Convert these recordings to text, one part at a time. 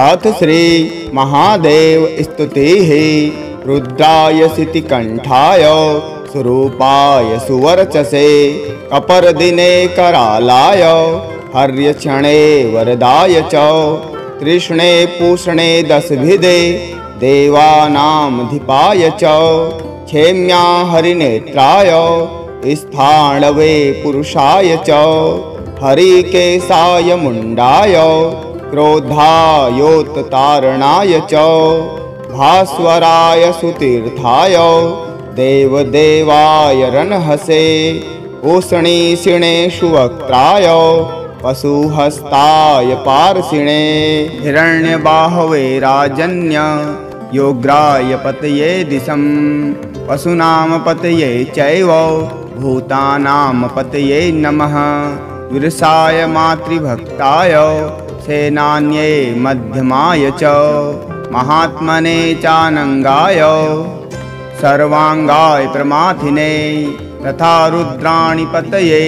अथ श्री महादेव स्तुतिः। रुद्राय सितिकंठाय स्वरूपाय सुवर्चसे कपर्दिने करालाय हर्यक्षणे वरदाय च कृष्णे पूषणे दशभिदे देवानामधिपाय च क्षेम्या हरिनेत्राय स्थाणवे पुरुषाय च हरिकेशाय मुंडाय क्रोधायोत्तारणाय च भास्वराय सुतीर्थाय देवदेवाय रणहसे उष्णीषिणे सुवक्त्राय पशुहस्ताय पार्षिणे हिरण्यबाहवे राजन्य योग्राय पतये दिशं पशूनां पतये चैव भूतानां पतये नमः। विरसाय मातृभक्ताय सेनान्ये मध्यमाय च महात्मने चानंगाय सर्वांगाय प्रमाथिने तथा रुद्राणि पतये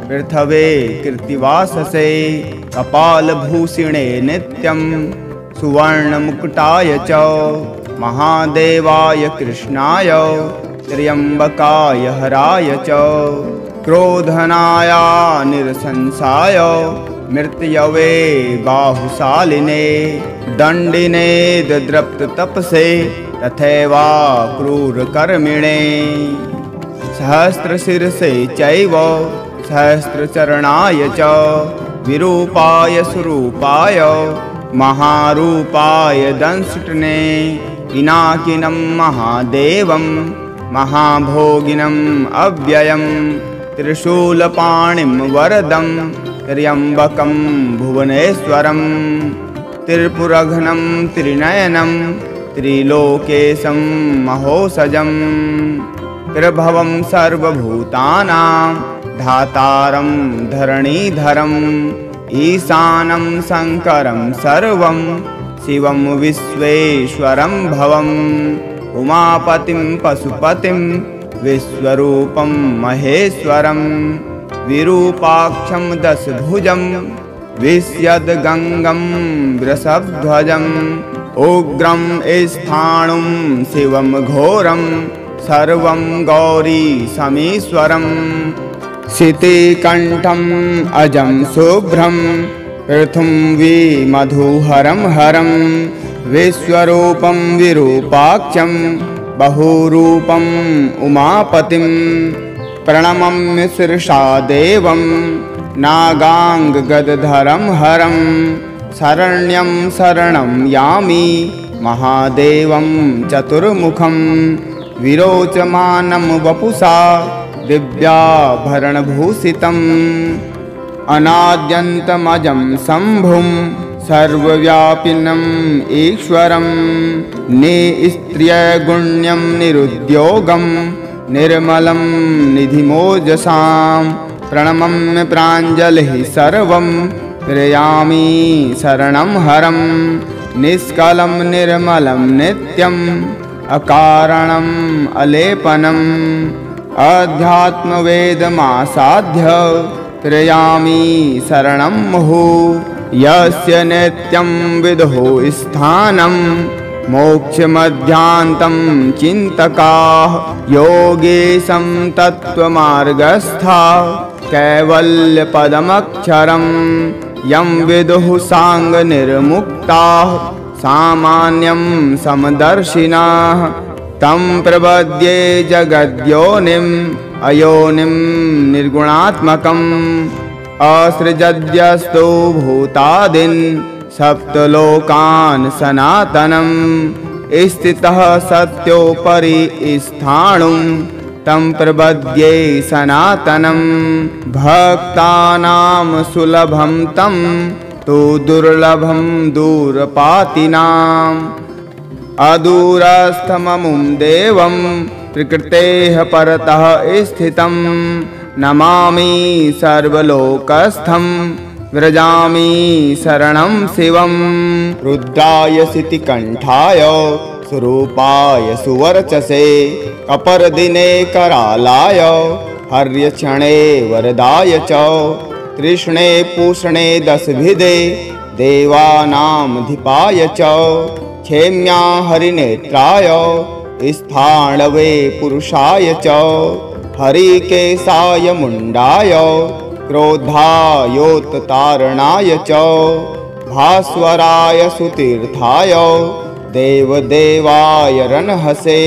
पृथवे कृतिवाससे कपालभूषिणे नित्यं सुवर्णमुकुटाय च महादेवाय कृष्णाय त्र्यंबकाय हराय च क्रोधनाय निरसंसाय मृत्यवे बाहुशालिने दंडिने दद्रप्ततपसे तथैवा क्रूरकर्मिणे सहस्रशिरसे चैव सहस्रचरणाय च विरूपाय स्वरूपाय महारूपाय दंष्टने पिनाकिनं महादेवं महाभोगिनम् अव्ययं त्रिशूलपाणिं वरदं त्र्यंबकं भुवनेश्वरं त्रिपुरघ्नं त्रिनयनं त्रिलोकेशं महोसजं त्रिभवं सर्वभूतानां धातारं धरणीधरं ईशानं शंकरं सर्वं शिवं विश्वेश्वरं भवम् उमापतिं पशुपतिं विश्वरूपं महेश्वरं विरूपाक्षं दशभुजं विश्यद्गङ्गं वृषभध्वजं उग्रं स्थाणुं शिवं घोरं सर्वं गौरी समीश्वरं शितिकण्ठम् अजं शुभ्रं पृथुं विमधुहरं हरं विश्वरूपं विरूपाक्षं बहुरूपम् उमापतिं प्रणमम्य शिरसा देवं नागाङ्गगदधरं हरं शरण्यं शरणं यामि महादेवं चतुर्मुखं विरोचमानं वपुषा दिव्याभरणभूषितम् अनाद्यन्तमजं शम्भुं सर्वव्यापिनम् ईश्वरं निस्त्रियगुण्यं निरुद्योगं निर्मलं निधिमोजसां प्रणमम्य प्राञ्जलिः सर्वं प्रयामि शरणं हरं निष्कलं निर्मलं नित्यम् अकारणम् अलेपनम् अध्यात्मवेदमासाध्य प्रयामि शरणं मुहुः यस्य नित्यं विदुः स्थानं मोक्षमध्यान्तं चिन्तकाः योगेशं तत्त्वमार्गस्था कैवल्यपदमक्षरं यं विदुः साङ्गनिर्मुक्ताः सामान्यं समदर्शिनाः तं प्रपद्ये जगद्योनिम् अयोनिं निर्गुणात्मकम् असृजद्यस्तु भूतादीन् सप्तलोकान् सनातनं स्थितः सत्योपरि स्थाणुं तं प्रपद्ये सनातनं भक्तानां सुलभं तं तु दुर्लभं दूरपातिनाम् अदूरस्थममुं देवं प्रकृतेः परतः स्थितं नमामि सर्वलोकस्थं व्रजामि शरणं शिवं रुद्राय सितिकंठाय स्वरूपाय सुवर्चसे कपर्दिने करालाय हर्यक्षणे वरदाय च कृष्णे पूषणे दशभिदे देवानामधिपाय च क्षेम्या हरिनेत्राय स्थाणवे पुरुषाय च हरिकेशाय मुण्डाय क्रोधायोत्तारणाय च भास्वराय सुतीर्थाय देवदेवाय रणहसे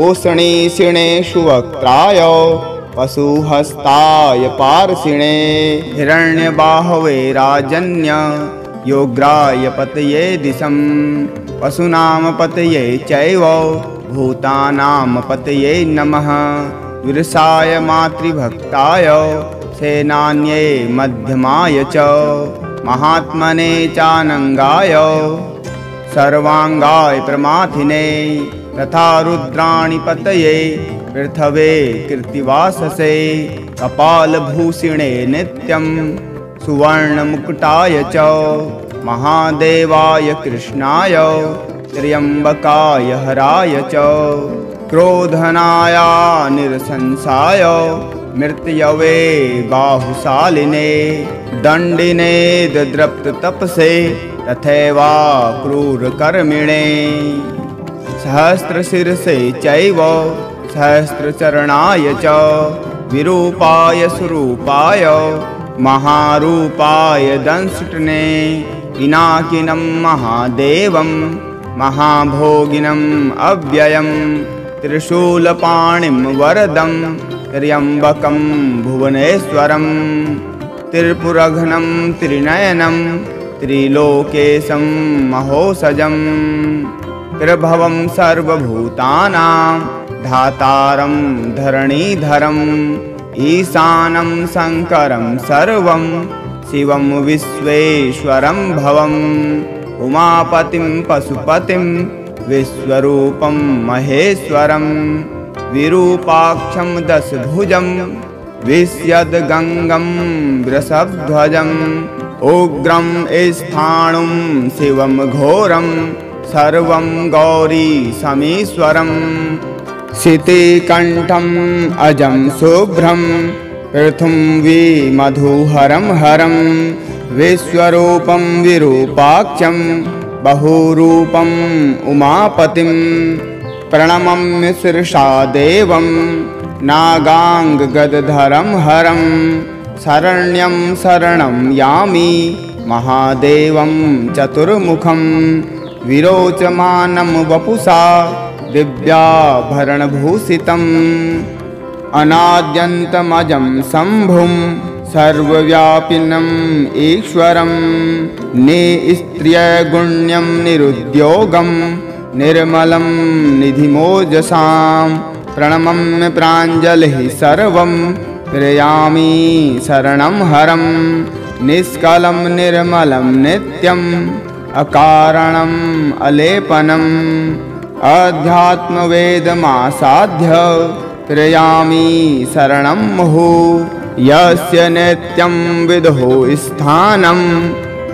उष्णीषिणे सुवक्त्राय पशुहस्ताय पार्षिणे हिरण्यबाहवे राजन्य योग्राय पतये दिशं पशूनां पतये चैव भूतानां पतये नमः विरसाय मातृभक्ताय सेनान्ये मध्यमाय च महात्मने चानङ्गाय सर्वाङ्गाय प्रमाथिने तथा रुद्राणि पतये पृथवे कृत्तिवाससे कपालभूषिणे नित्यं सुवर्णमुकुटाय च महादेवाय कृष्णाय त्र्यम्बकाय हराय च क्रोधनाय निरसंसाय मृत्यवे बाहुशालिने दण्डिने दद्रप्ततपसे तथैवा क्रूरकर्मिणे सहस्रशिरसे चैव सहस्रचरणाय च विरूपाय स्वरूपाय महारूपाय दंष्टने पिनाकिनं महादेवं महाभोगिनम् अव्ययं त्रिशूलपाणिं वरदं त्र्यम्बकं भुवनेश्वरं त्रिपुरघ्नं त्रिनयनं त्रिलोकेशं महोसजं त्रिभवं सर्वभूतानां धातारं धरणीधरम् ईशानं शङ्करं सर्वं शिवं विश्वेश्वरं भवम् उमापतिं पशुपतिं विश्वरूपं महेश्वरं विरूपाक्षं दशभुजं विश्यद्गङ्गं वृषभध्वजम् उग्रं स्थाणुं शिवं घोरं सर्वं गौरी समीश्वरम् शितिकण्ठम् अजं शुभ्रं पृथुं मधुहरं हरं विश्वरूपं विरूपाक्षं बहुरूपम् उमापतिं प्रणमम्य शिरसा देवं नागाङ्गगदधरं हरं शरण्यं शरणं यामि महादेवं चतुर्मुखं विरोचमानं वपुषा दिव्याभरणभूषितम् अनाद्यन्तमजं शम्भुं सर्वव्यापिनम् ईश्वरं निस्त्रियगुण्यं निरुद्योगं निर्मलं निधिमोजसां प्रणमम्य प्राञ्जलिः सर्वं प्रयामि शरणं हरं निष्कलं निर्मलं नित्यम् अकारणम् अलेपनम् अध्यात्मवेदमासाध्य प्रयामि शरणं मुहुः यस्य नित्यं विदुः स्थानं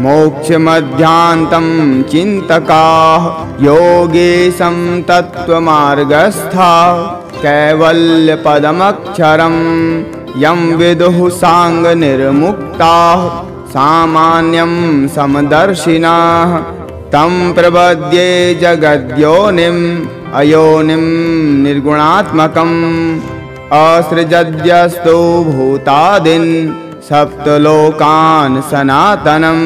मोक्षमध्यान्तं चिन्तकाः योगेशं तत्त्वमार्गस्था कैवल्यपदमक्षरं यं विदुः साङ्गनिर्मुक्ताः सामान्यं समदर्शिनाः तं प्रपद्ये जगद्योनिम् अयोनिं निर्गुणात्मकम् असृजद्यस्तु भूतादीन् सप्तलोकान् सनातनं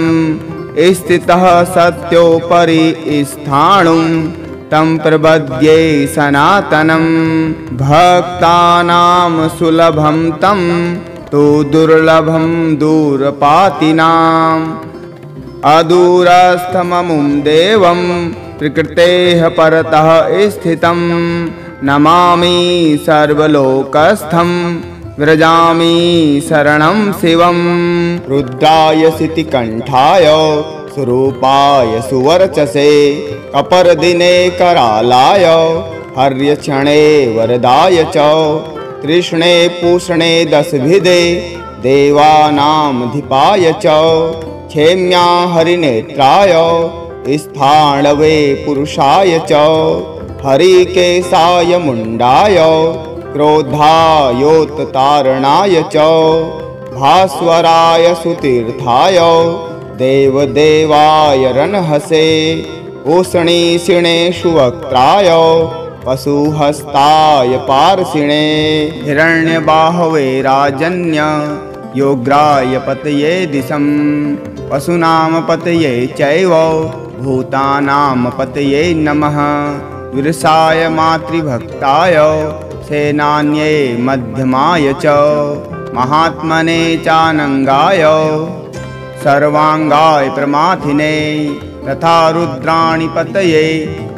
स्थितः सत्योपरि स्थाणुं तं प्रपद्ये सनातनं भक्तानां सुलभं तं तु दुर्लभं दूरपातिनाम् अदूरस्थममुं देवं प्रकृतेः परतः स्थितं नमामि सर्वलोकस्थं व्रजामि शरणं शिवं रुद्राय शितिकण्ठाय स्वरूपाय सुवर्चसे कपर्दिने करालाय हर्यक्षणे वरदाय च कृष्णे पूषणे दशभिदे देवानामधिपाय च क्षेम्या हरिनेत्राय स्थाणवे पुरुषाय च हरिकेशाय मुण्डाय क्रोधायोत्तारणाय च भास्वराय सुतीर्थाय देवदेवाय रनहसे उष्णीषिणेषु वक्त्राय पशुहस्ताय पार्षिणे हिरण्यबाहवे राजन्य योग्राय पतये दिशं पशूनां पतये चैव भूतानां पतये नमः विरसाय मातृभक्ताय सेनान्ये मध्यमाय च महात्मने चानंगाय सर्वांगाय प्रमाथिने तथा रुद्राणि पतये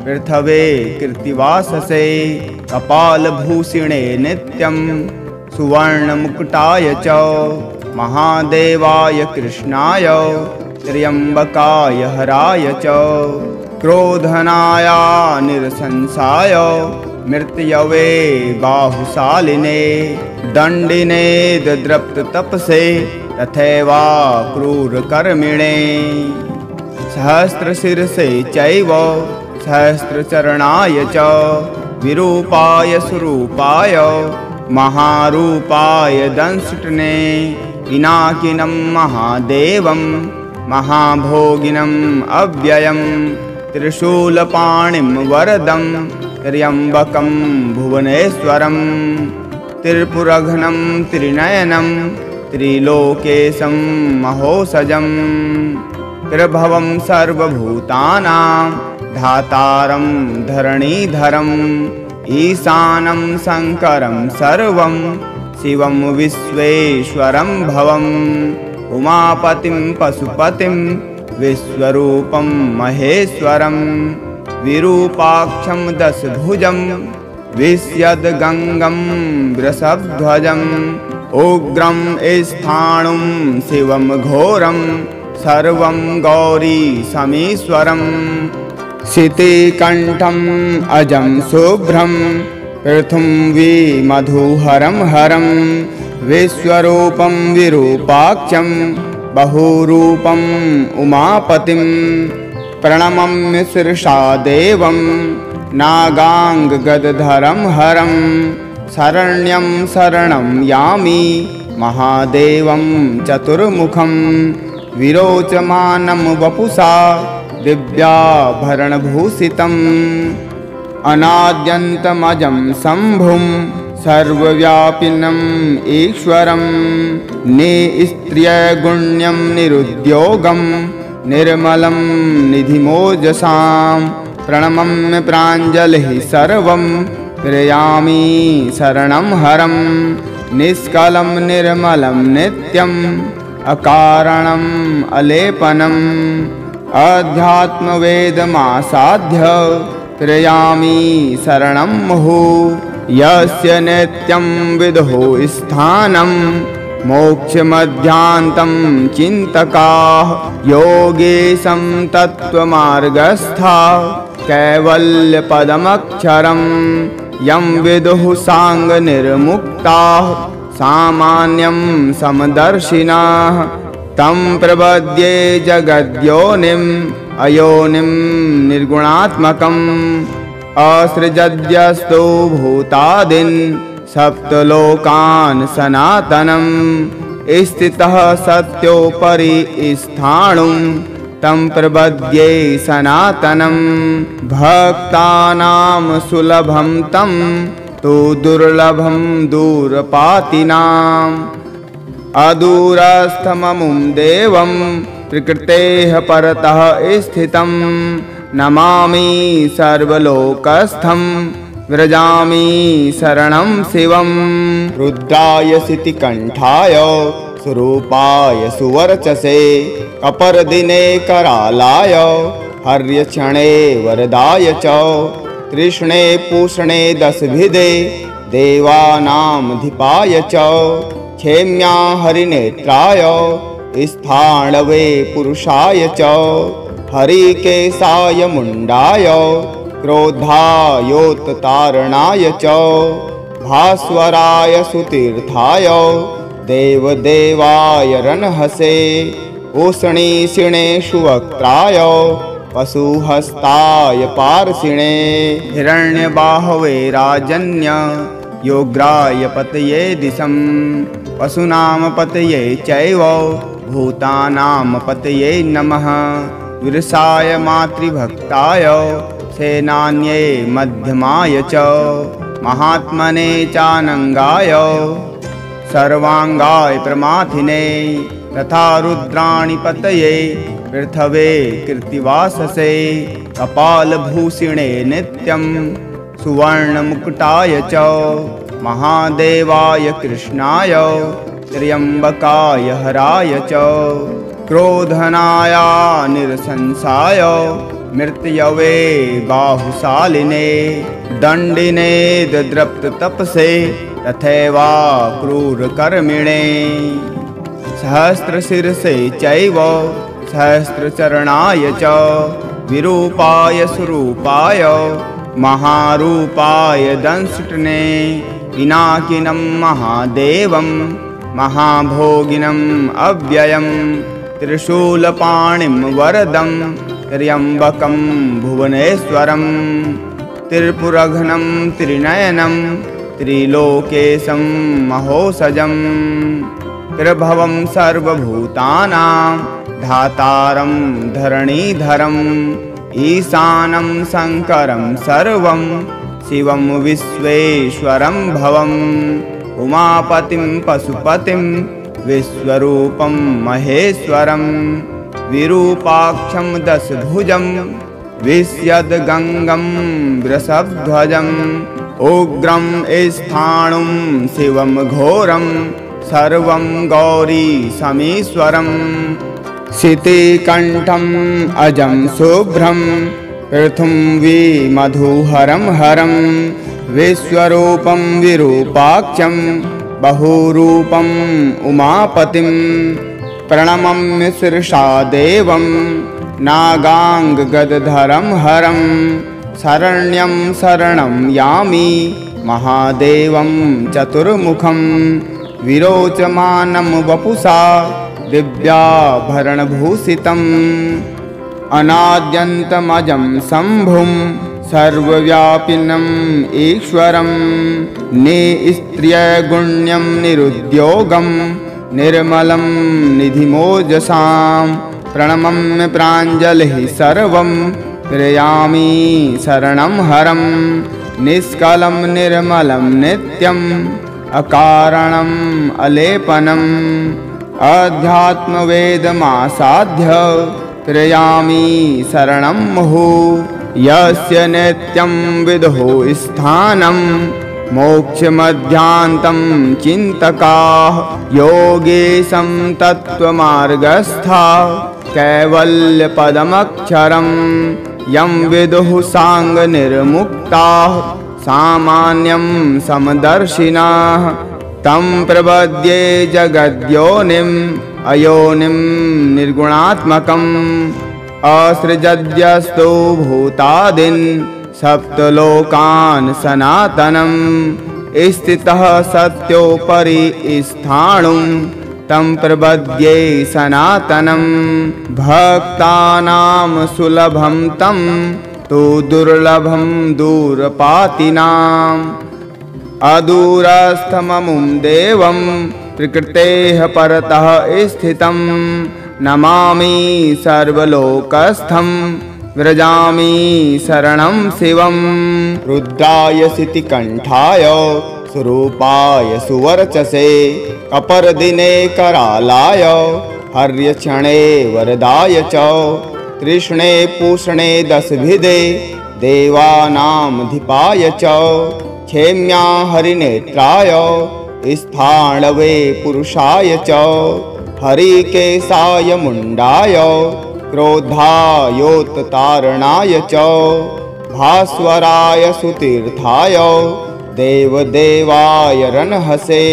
पृथवे कृत्तिवाससे कपालभूषिणे नित्यं सुवर्णमुकुटाय च महादेवाय कृष्णाय त्र्यंबकाय हराय च क्रोधनाय निरसंसाय मृत्यवे बाहुशालिने दंडिने दद्रप्ततपसे तथैवा क्रूरकर्मिणे सहस्रशिरसे चैव सहस्रचरणाय च विरूपाय स्वरूपाय महारूपाय दंष्टने पिनाकिनं महादेवं महाभोगिनम् अव्ययं त्रिशूलपाणिं वरदं त्र्यंबकं भुवनेश्वरं त्रिपुरघ्नं त्रिनयनं त्रिलोकेशं महोसजं त्रिभवं सर्वभूतानां धातारं धरणीधरम् ईशानं शंकरं सर्वं शिवं विश्वेश्वरं भवम् उमापतिं पशुपतिं विश्वरूपं महेश्वरं विरूपाक्षं दशभुजं विश्यद्गङ्गं वृषभध्वजम् उग्रं स्थाणुं शिवं घोरं सर्वं गौरी समीश्वरम् शितिकण्ठम् अजं शुभ्रं पृथुं मधुहरं हरं विश्वरूपं विरूपाक्षं बहुरूपम् उमापतिं प्रणमम्य शिरसा देवं नागाङ्गगदधरं हरं शरण्यं शरणं यामि महादेवं चतुर्मुखं विरोचमानं वपुषा दिव्याभरणभूषितम् अनाद्यन्तमजं शम्भुं सर्वव्यापिनम् ईश्वरं निस्त्रियगुण्यं निरुद्योगं निर्मलं निधिमोजसां प्रणमम्य प्राञ्जलिः सर्वं क्रियामि शरणं हरं निष्कलं निर्मलं नित्यम् अकारणम् अलेपनम् अध्यात्मवेदमासाध्य क्रियामि शरणं मुहुः यस्य नित्यं विदुः स्थानं मोक्षमध्यान्तं चिन्तकाः योगेशं तत्त्वमार्गस्था कैवल्यपदमक्षरं यं विदुः साङ्गनिर्मुक्ताः सामान्यं समदर्शिनाः तं प्रपद्ये जगद्योनिम् अयोनिं निर्गुणात्मकम् असृजद्यस्तु भूतादीन् सप्तलोकान् सनातनं स्थितः सत्योपरि स्थाणुं तं प्रपद्ये सनातनं भक्तानां सुलभं तं तु दुर्लभं दूरपातिनाम् अदूरस्थममुं देवं प्रकृतेः परतः स्थितं नमामि सर्वलोकस्थं व्रजामि शरणं शिवं रुद्राय शितिकण्ठाय स्वरूपाय सुवर्चसे कपर्दिने करालाय हर्यक्षणे वरदाय च तृष्णे पूषणे दशभिदे देवानामधिपाय च क्षेम्या हरिनेत्राय स्थाणवे पुरुषाय च हरिकेशाय मुण्डाय क्रोधायोत्तारणाय च भास्वराय सुतीर्थाय देवदेवाय रनहसे उष्णीषिणेषु वक्त्राय पशुहस्ताय पार्षिणे हिरण्यबाहवे राजन्य योग्राय पतये दिशं पशूनां पतये चैव भूतानां पतये नमः। विरसाय मातृभक्ताय सेनान्ये मध्यमाय च महात्मने चानंगाय सर्वांगाय प्रमाथिने तथा रुद्राणि पतये पृथवे कृत्तिवाससे कपालभूषिणे नित्यं सुवर्णमुकुटाय च महादेवाय कृष्णाय त्र्यंबकाय हराय च क्रोधनाय निरसंसाय मृत्यवे बाहुशालिने दंडिने दद्रप्ततपसे तथैवा क्रूरकर्मिणे सहस्रशिरसे चैव सहस्रचरणाय च विरूपाय स्वरूपाय महारूपाय दंष्टने पिनाकिनं महादेवं महाभोगिनम् अव्ययं त्रिशूलपाणिं वरदं त्र्यंबकं भुवनेश्वरं त्रिपुरघ्नं त्रिनयनं त्रिलोकेशं महोसजं त्रिभवं सर्वभूतानां धातारं धरणीधरम् ईशानं शंकरं सर्वं शिवं विश्वेश्वरं भवम् उमापतिं पशुपतिं विश्वरूपं महेश्वरं विरूपाक्षं दशभुजं विश्यद्गङ्गं वृषभध्वजम् उग्रं स्थाणुं शिवं घोरं सर्वं गौरीशमीश्वरम् शितिकण्ठम् अजं शुभ्रं पृथुंवी मधुहरं हरं विश्वरूपं विरूपाक्षं बहुरूपम् उमापतिं प्रणमम्य शीर्षा देवं नागाङ्गगदधरं हरं शरण्यं शरणं यामि महादेवं चतुर्मुखं विरोचमानं वपुषा दिव्याभरणभूषितम् अनाद्यन्तमजं शम्भुं सर्वव्यापिनम् ईश्वरं निस्त्र्यगुण्यं निरुद्योगं निर्मलं निधिमोजसां प्रणमम्य प्राञ्जलिः सर्वं प्रयामि शरणं हरं निष्कलं निर्मलं नित्यम् अकारणम् अलेपनम् अध्यात्मवेदमासाध्य प्रयामि शरणं मुहुः यस्य नित्यं विदुः स्थानं मोक्षमध्यान्तं चिन्तकाः योगेशं तत्त्वमार्गस्था कैवल्यपदमक्षरं यं विदुः साङ्गनिर्मुक्ताः सामान्यं समदर्शिनाः तं प्रपद्ये जगद्योनिम् अयोनिं निर्गुणात्मकम् असृजद्यस्तु भूतादीन् सप्तलोकान् सनातनं स्थितः सत्योपरि स्थाणुं तं प्रपद्ये सनातनं भक्तानां सुलभं तं तु दुर्लभं दूरपातिनाम् अदूरस्थममुं देवं प्रकृतेः परतः स्थितं नमामि सर्वलोकस्थं व्रजामि शरणं शिवं रुद्राय शितिकण्ठाय स्वरूपाय सुवर्चसे कपर्दिने करालाय हर्यक्षणे वरदाय च कृष्णे पूषणे दशभिदे देवानामधिपाय च क्षेम्या हरिनेत्राय स्थाणवे पुरुषाय च हरिकेशाय मुण्डाय क्रोधायोत्तारणाय च भास्वराय सुतीर्थाय देवदेवाय रणहसे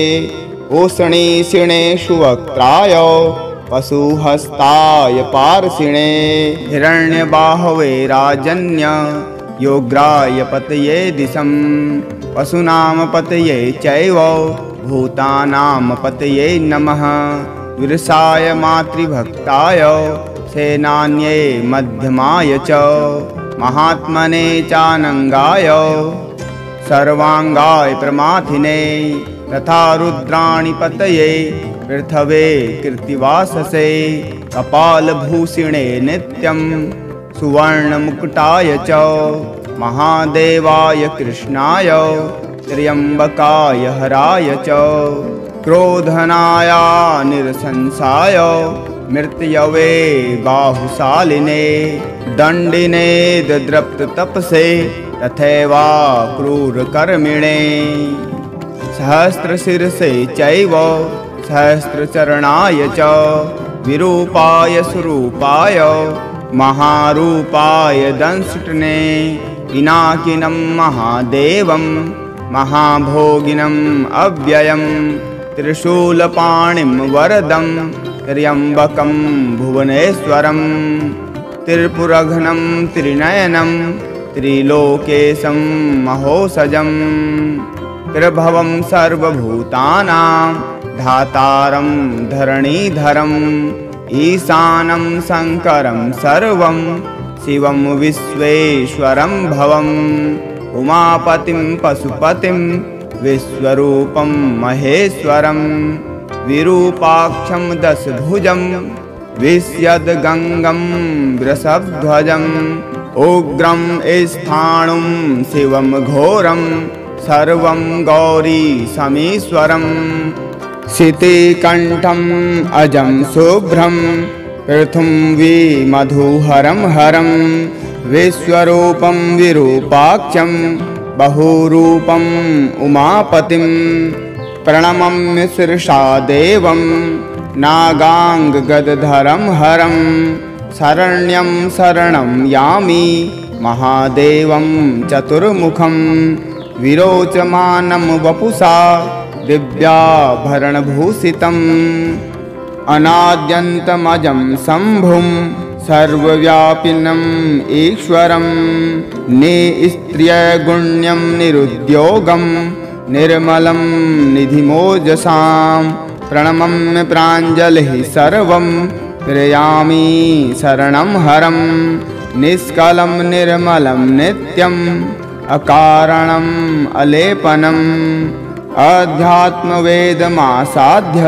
उष्णीषिणे सुवक्त्राय पशुहस्ताय पार्षिणे हिरण्यबाहवे राजन्य योग्राय पतये दिशं पशूनां पतये चैव भूतानां पतये नमः। विरसाय मातृभक्ताय सेनान्ये मध्यमाय च महात्मने चानंगाय सर्वांगाय प्रमाथिने तथा रुद्राणि पतये पृथवे कृत्तिवाससे कपालभूषिणे नित्यं सुवर्णमुकुटाय च महादेवाय कृष्णाय त्र्यम्बकाय हराय च क्रोधनाय निरसंसाय मृत्यवे बाहुशालिने दण्डिने दद्रप्ततपसे तथैवा क्रूरकर्मिणे सहस्रशिरसे चैव सहस्रचरणाय च विरूपाय स्वरूपाय महारूपाय दंष्टने पिनाकिनं महादेवं महाभोगिनम् अव्ययं त्रिशूलपाणिं वरदं त्र्यम्बकं भुवनेश्वरं त्रिपुरघ्नं त्रिनयनं त्रिलोकेशं महोसजं त्रिभवं सर्वभूतानां धातारं धरणीधरम् ईशानं शङ्करं सर्वं शिवं विश्वेश्वरं भवम् उमापतिं पशुपतिं विश्वरूपं महेश्वरं विरूपाक्षं दशभुजं विश्यद्गङ्गं वृषभध्वजम् उग्रं स्थाणुं शिवं घोरं सर्वं गौरीशमीश्वरम् शितिकण्ठम् अजं शुभ्रं पृथुंविमधुहरं हरं विश्वरूपं विरूपाक्षं बहुरूपम् उमापतिं प्रणमम्य शिरसा देवं नागाङ्गगदधरं हरं शरण्यं शरणं यामि महादेवं चतुर्मुखं विरोचमानं वपुषा दिव्याभरणभूषितम् अनाद्यन्तमजं शम्भुं सर्वव्यापिनम् ईश्वरं निस्त्र्यगुण्यं निरुद्योगं निर्मलं निधिमोजसां प्रणमम्य प्राञ्जलिः सर्वं प्रयामि शरणं हरं निष्कलं निर्मलं नित्यम् अकारणम् अलेपनम् अध्यात्मवेदमासाध्य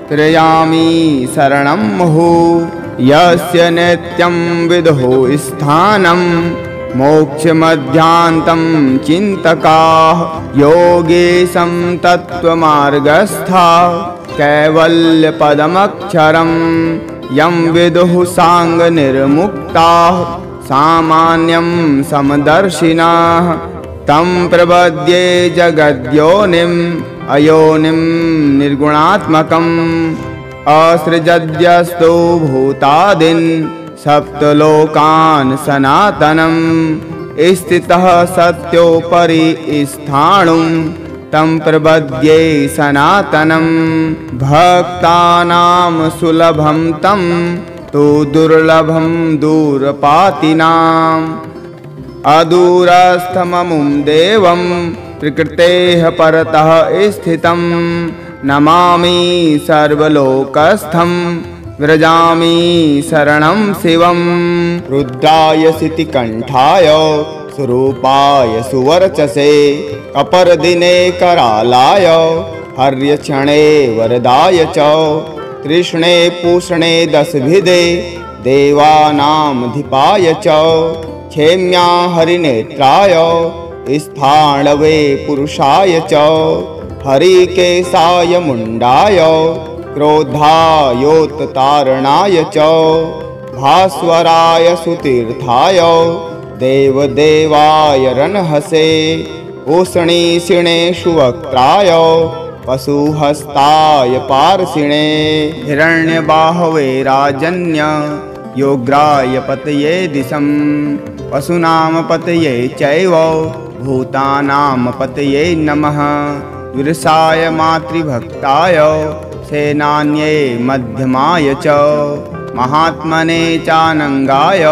त्रयामि शरणं मुहुः यस्य नित्यं विदुः स्थानं मोक्षमध्यान्तं चिन्तकाः योगेशं तत्त्वमार्गस्था कैवल्यपदमक्षरं यं विदुः साङ्गनिर्मुक्ताः सामान्यं समदर्शिनाः तं प्रपद्ये जगद्योनिम् अयोनिं निर्गुणात्मकम् असृजद्यस्तु भूतादीन् सप्तलोकान् सनातनं स्थितः सत्योपरि स्थाणुं तं प्रपद्ये सनातनं भक्तानां सुलभं तं तु दुर्लभं दूरपातिनाम् अदूरस्थममुं देवं प्रकृतेः परतः स्थितं नमामि सर्वलोकस्थं व्रजामि शरणं शिवं रुद्राय शितिकण्ठाय स्वरूपाय सुवर्चसे कपर्दिने करालाय हर्यक्षणे वरदाय च तृष्णे पूषणे दशभिदे देवानामधिपाय च क्षेम्या हरिनेत्राय स्थाणवे पुरुषाय च हरिकेशाय मुण्डाय क्रोधायोत्तारणाय च भास्वराय सुतीर्थाय देवदेवाय रणहसे उष्णीषिणे सुवक्त्राय पशुहस्ताय पार्षिणे हिरण्यबाहवे राजन्य योग्राय पतये दिशं पशूनां पतये चैव भूतानां पतये नमः विरसाय मातृभक्ताय सेनान्ये मध्यमाय च महात्मने चानङ्गाय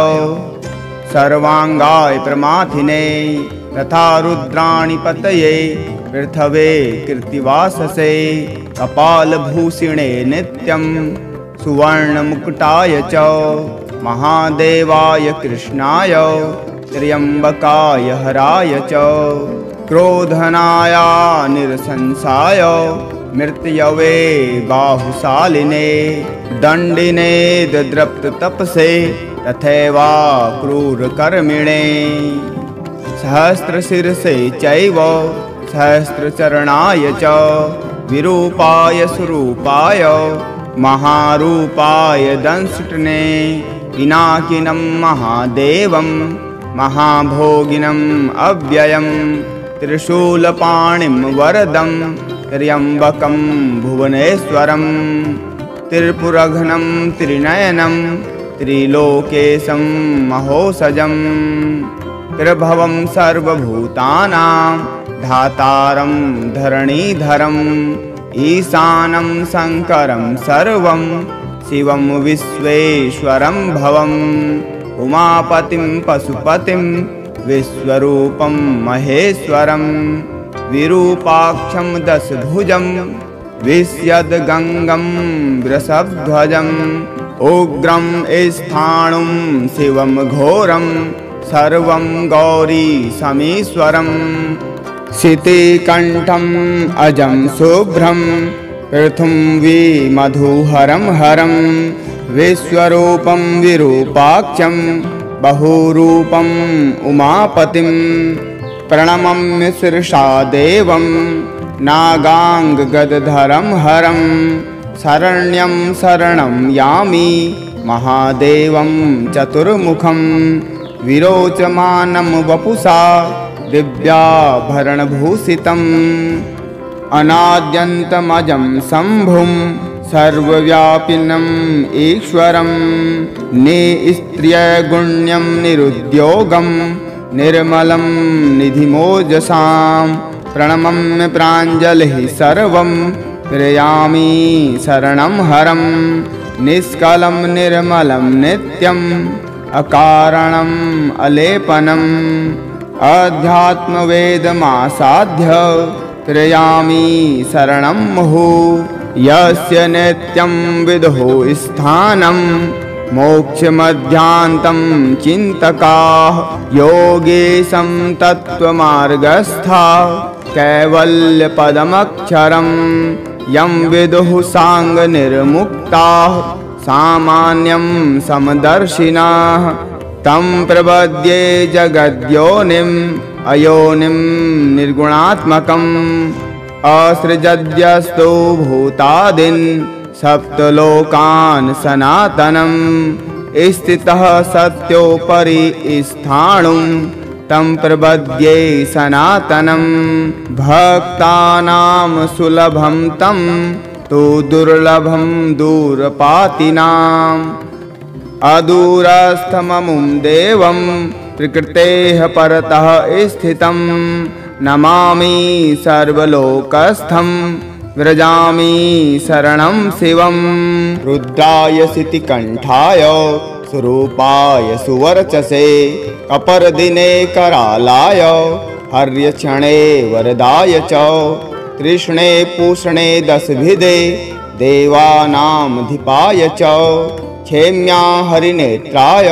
सर्वाङ्गाय प्रमाथिने तथा रुद्राणि पतये पृथवे कृत्तिवाससे कपालभूषिणे नित्यं सुवर्णमुकुटाय च महादेवाय कृष्णाय त्र्यम्बकाय हराय च क्रोधनाय निरसंसाय मृत्यवे बाहुशालिने दण्डिने दद्रप्ततपसे तथैवा क्रूरकर्मिणे सहस्रशिरसे चैव सहस्रचरणाय च विरूपाय स्वरूपाय महारूपाय दंष्टने पिनाकिनं महादेवं महाभोगिनम् अव्ययं त्रिशूलपाणिं वरदं त्र्यम्बकं भुवनेश्वरं त्रिपुरघ्नं त्रिनयनं त्रिलोकेशं महोसजं त्रिभवं सर्वभूतानां धातारं धरणीधरम् ईशानं शङ्करं सर्वं शिवं विश्वेश्वरं भवम् उमापतिं पशुपतिं विश्वरूपं महेश्वरं विरूपाक्षं दशभुजं विश्यद्गङ्गं वृषभध्वजम् उग्रं स्थाणुं शिवं घोरं सर्वं गौरीशमीश्वरम् शितिकण्ठम् अजं शुभ्रं पृथुंवी मधुहरं हरं विश्वरूपं विरूपाक्षं बहुरूपम् उमापतिं प्रणमम्य शिरसा देवं नागाङ्गगदधरं हरं शरण्यं शरणं यामि महादेवं चतुर्मुखं विरोचमानं वपुषा दिव्याभरणभूषितम् अनाद्यन्तमजं शम्भुं सर्वव्यापिनम् ईश्वरं निस्त्र्यगुण्यं निरुद्योगं निर्मलं निधिमोजसां प्रणमम्य प्राञ्जलिः सर्वं प्रयामि शरणं हरं निष्कलं निर्मलं नित्यम् अकारणम् अलेपनम् अध्यात्मवेदमासाध्य त्रयामि शरणं मुहुः यस्य नित्यं विदुः स्थानं मोक्षमध्यान्तं चिन्तकाः योगेशं तत्त्वमार्गस्था कैवल्यपदमक्षरं यं विदुः साङ्गनिर्मुक्ताः सामान्यं समदर्शिनाः तं प्रपद्ये जगद्योनिम् अयोनिं निर्गुणात्मकम् असृजद्यस्तु भूतादीन् सप्तलोकान् सनातनं स्थितः सत्योपरि स्थाणुं तं प्रपद्ये सनातनं भक्तानां सुलभं तं तु दुर्लभं दूरपातिनाम् अदूरस्थममुं देवं प्रकृतेः परतः स्थितं नमामि सर्वलोकस्थं व्रजामि शरणं शिवं रुद्राय शितिकण्ठाय स्वरूपाय सुवर्चसे कपर्दिने करालाय हर्यक्षणे वरदाय च कृष्णे पूषणे दशभिदे देवानामधिपाय च क्षेम्या हरिनेत्राय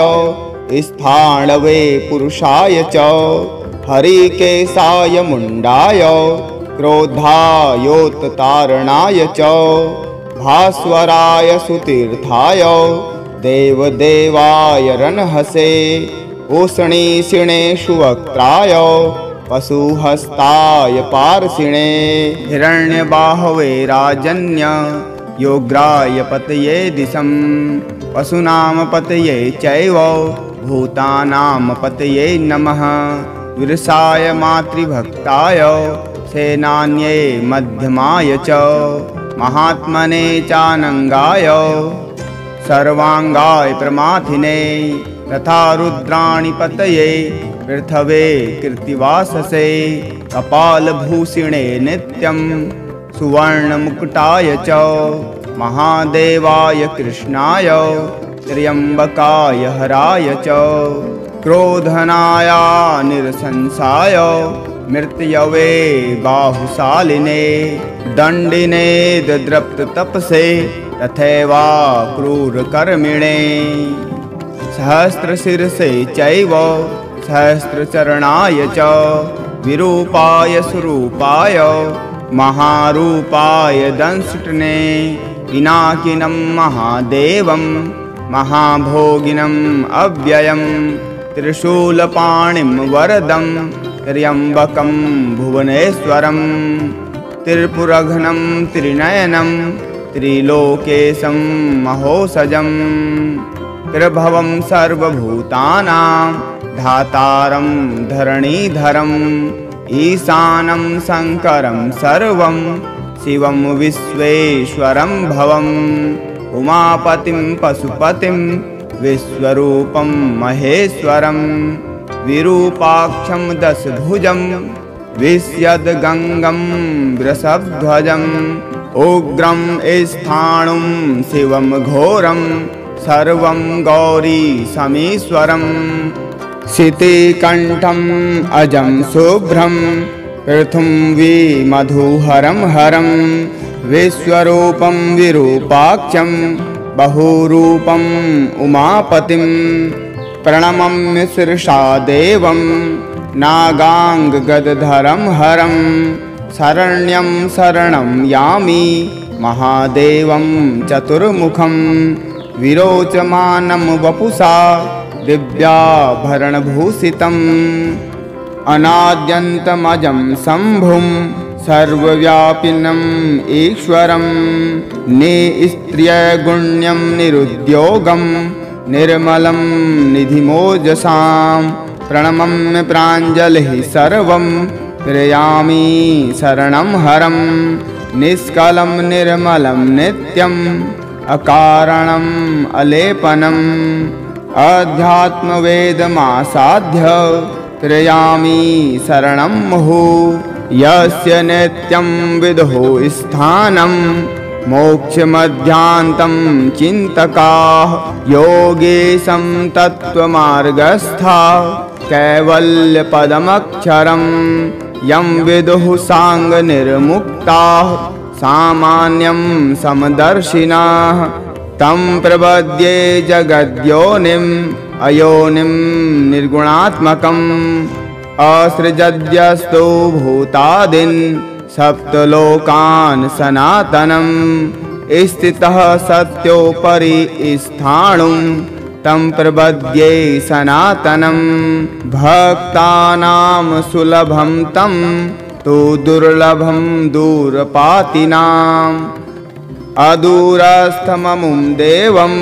स्थाणवे पुरुषाय च हरिकेशाय मुण्डाय क्रोधायोत्तारणाय च भास्वराय सुतीर्थाय देवदेवाय रणहसे उष्णीषिणे सुवक्त्राय पशुहस्ताय पार्षिणे हिरण्यबाहवे राजन्य योग्राय पतये दिशं पशूनां पतये चैव भूतानां पतये नमः विरसाय मातृभक्ताय सेनान्ये मध्यमाय च महात्मने चानङ्गाय सर्वाङ्गाय प्रमाथिने तथा रुद्राणि पतये पृथवे कीर्तिवाससे कपालभूषिणे नित्यं सुवर्णमुकुटाय च महादेवाय कृष्णाय त्र्यम्बकाय हराय च क्रोधनाय निरसंसाय मृत्यवे बाहुशालिने दण्डिने दद्रप्ततपसे तथैवा क्रूरकर्मिणे सहस्रशिरसे चैव सहस्रचरणाय च विरूपाय स्वरूपाय महारूपाय दंष्टने पिनाकिनं महादेवं महाभोगिनम् अव्ययं त्रिशूलपाणिं वरदं त्र्यम्बकं भुवनेश्वरं त्रिपुरघ्नं त्रिनयनं त्रिलोकेशं महोसजं त्रिभवं सर्वभूतानां धातारं धरणीधरम् ईशानं शङ्करं सर्वं शिवं विश्वेश्वरं भवम् उमापतिं पशुपतिं विश्वरूपं महेश्वरं विरूपाक्षं दशभुजं विश्यद्गङ्गं वृषभध्वजम् उग्रं स्थाणुं शिवं घोरं सर्वं गौरीशमीश्वरम् शितिकण्ठम् अजं शुभ्रं पृथुं मधुहरं हरं विश्वरूपं विरूपाक्षं बहुरूपम् उमापतिं प्रणमम्य शिरसा देवं नागाङ्गगदधरं हरं शरण्यं शरणं यामि महादेवं चतुर्मुखं विरोचमानं वपुषा दिव्याभरणभूषितम् अनाद्यन्तमजं शम्भुं सर्वव्यापिनम् ईश्वरं निस्त्रियगुण्यं निरुद्योगं निर्मलं निधिमोजसां प्रणमम्य प्राञ्जलिः सर्वं प्रयामि शरणं हरं निष्कलं निर्मलं नित्यम् अकारणम् अलेपनम् अध्यात्मवेदमासाध्य प्रयामि शरणं मुहुः यस्य नित्यं विदुः स्थानं मोक्षमध्यान्तं चिन्तकाः योगेशं तत्त्वमार्गस्था कैवल्यपदमक्षरं यं विदुः साङ्गनिर्मुक्ताः सामान्यं समदर्शिनाः तं प्रपद्ये जगद्योनिम् अयोनिं निर्गुणात्मकम् असृजद्यस्तु भूतादीन् सप्तलोकान् सनातनं स्थितः सत्योपरि स्थाणुं तं प्रपद्ये सनातनं भक्तानां सुलभं तं तु दुर्लभं दूरपातिनाम् अदूरस्थममुं देवं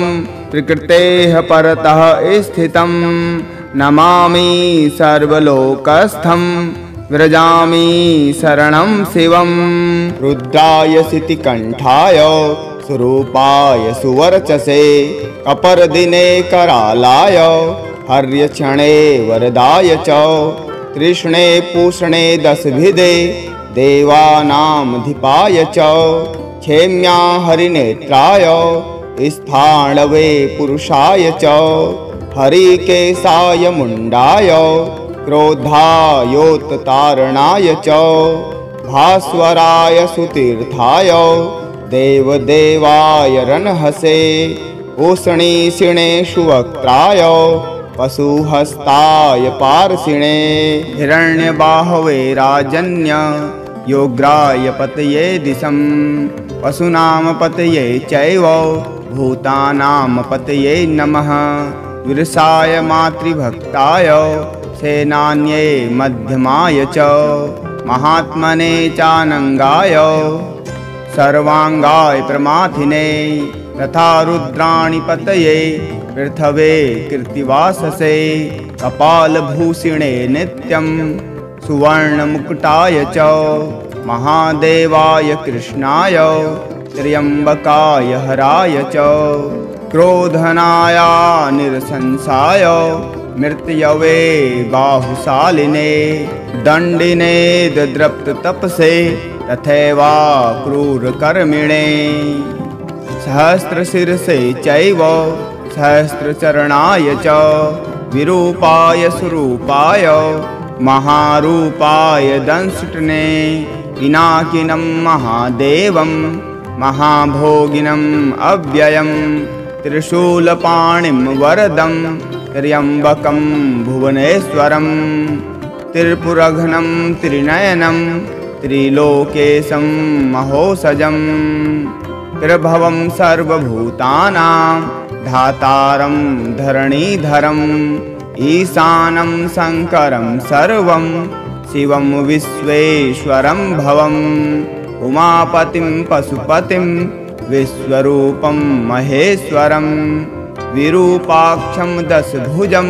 प्रकृतेः परतः स्थितं नमामि सर्वलोकस्थं व्रजामि शरणं शिवं रुद्राय शितिकण्ठाय स्वरूपाय सुवर्चसे कपर्दिने करालाय हर्यक्षणे वरदाय च कृष्णे पूषणे दशभिदे देवानामधिपाय च क्षेम्या हरिनेत्राय स्थाणवे पुरुषाय च हरिकेशाय मुण्डाय क्रोधायोत्तारणाय च भास्वराय सुतीर्थाय देवदेवाय रणहसे उष्णीषिणे सुवक्त्राय पशुहस्ताय पार्षिणे हिरण्यबाहवे राजन्य योग्राय पतये दिशं पशूनां पतये चैव भूतानां पतये नमः विरसाय मातृभक्ताय सेनान्ये मध्यमाय च महात्मने चानङ्गाय सर्वाङ्गाय प्रमाथिने तथा रुद्राणि पतये पृथवे कीर्तिवाससे कपालभूषिणे नित्यं सुवर्णमुकुटाय च महादेवाय कृष्णाय त्र्यम्बकाय हराय च क्रोधनाय निरसंसाय मृत्यवे बाहुशालिने दण्डिने दद्रप्ततपसे तथैवा क्रूरकर्मिणे सहस्रशिरसे चैव सहस्रचरणाय च विरूपाय स्वरूपाय महारूपाय दंष्टने पिनाकिनं महादेवं महाभोगिनम् अव्ययं त्रिशूलपाणिं वरदं त्र्यम्बकं भुवनेश्वरं त्रिपुरघ्नं त्रिनयनं त्रिलोकेशं महोसजम् प्रभवं सर्वभूतानां धातारं धरणीधरम् ईशानं शङ्करं सर्वं शिवं विश्वेश्वरं भवम् उमापतिं पशुपतिं विश्वरूपं महेश्वरं विरूपाक्षं दशभुजं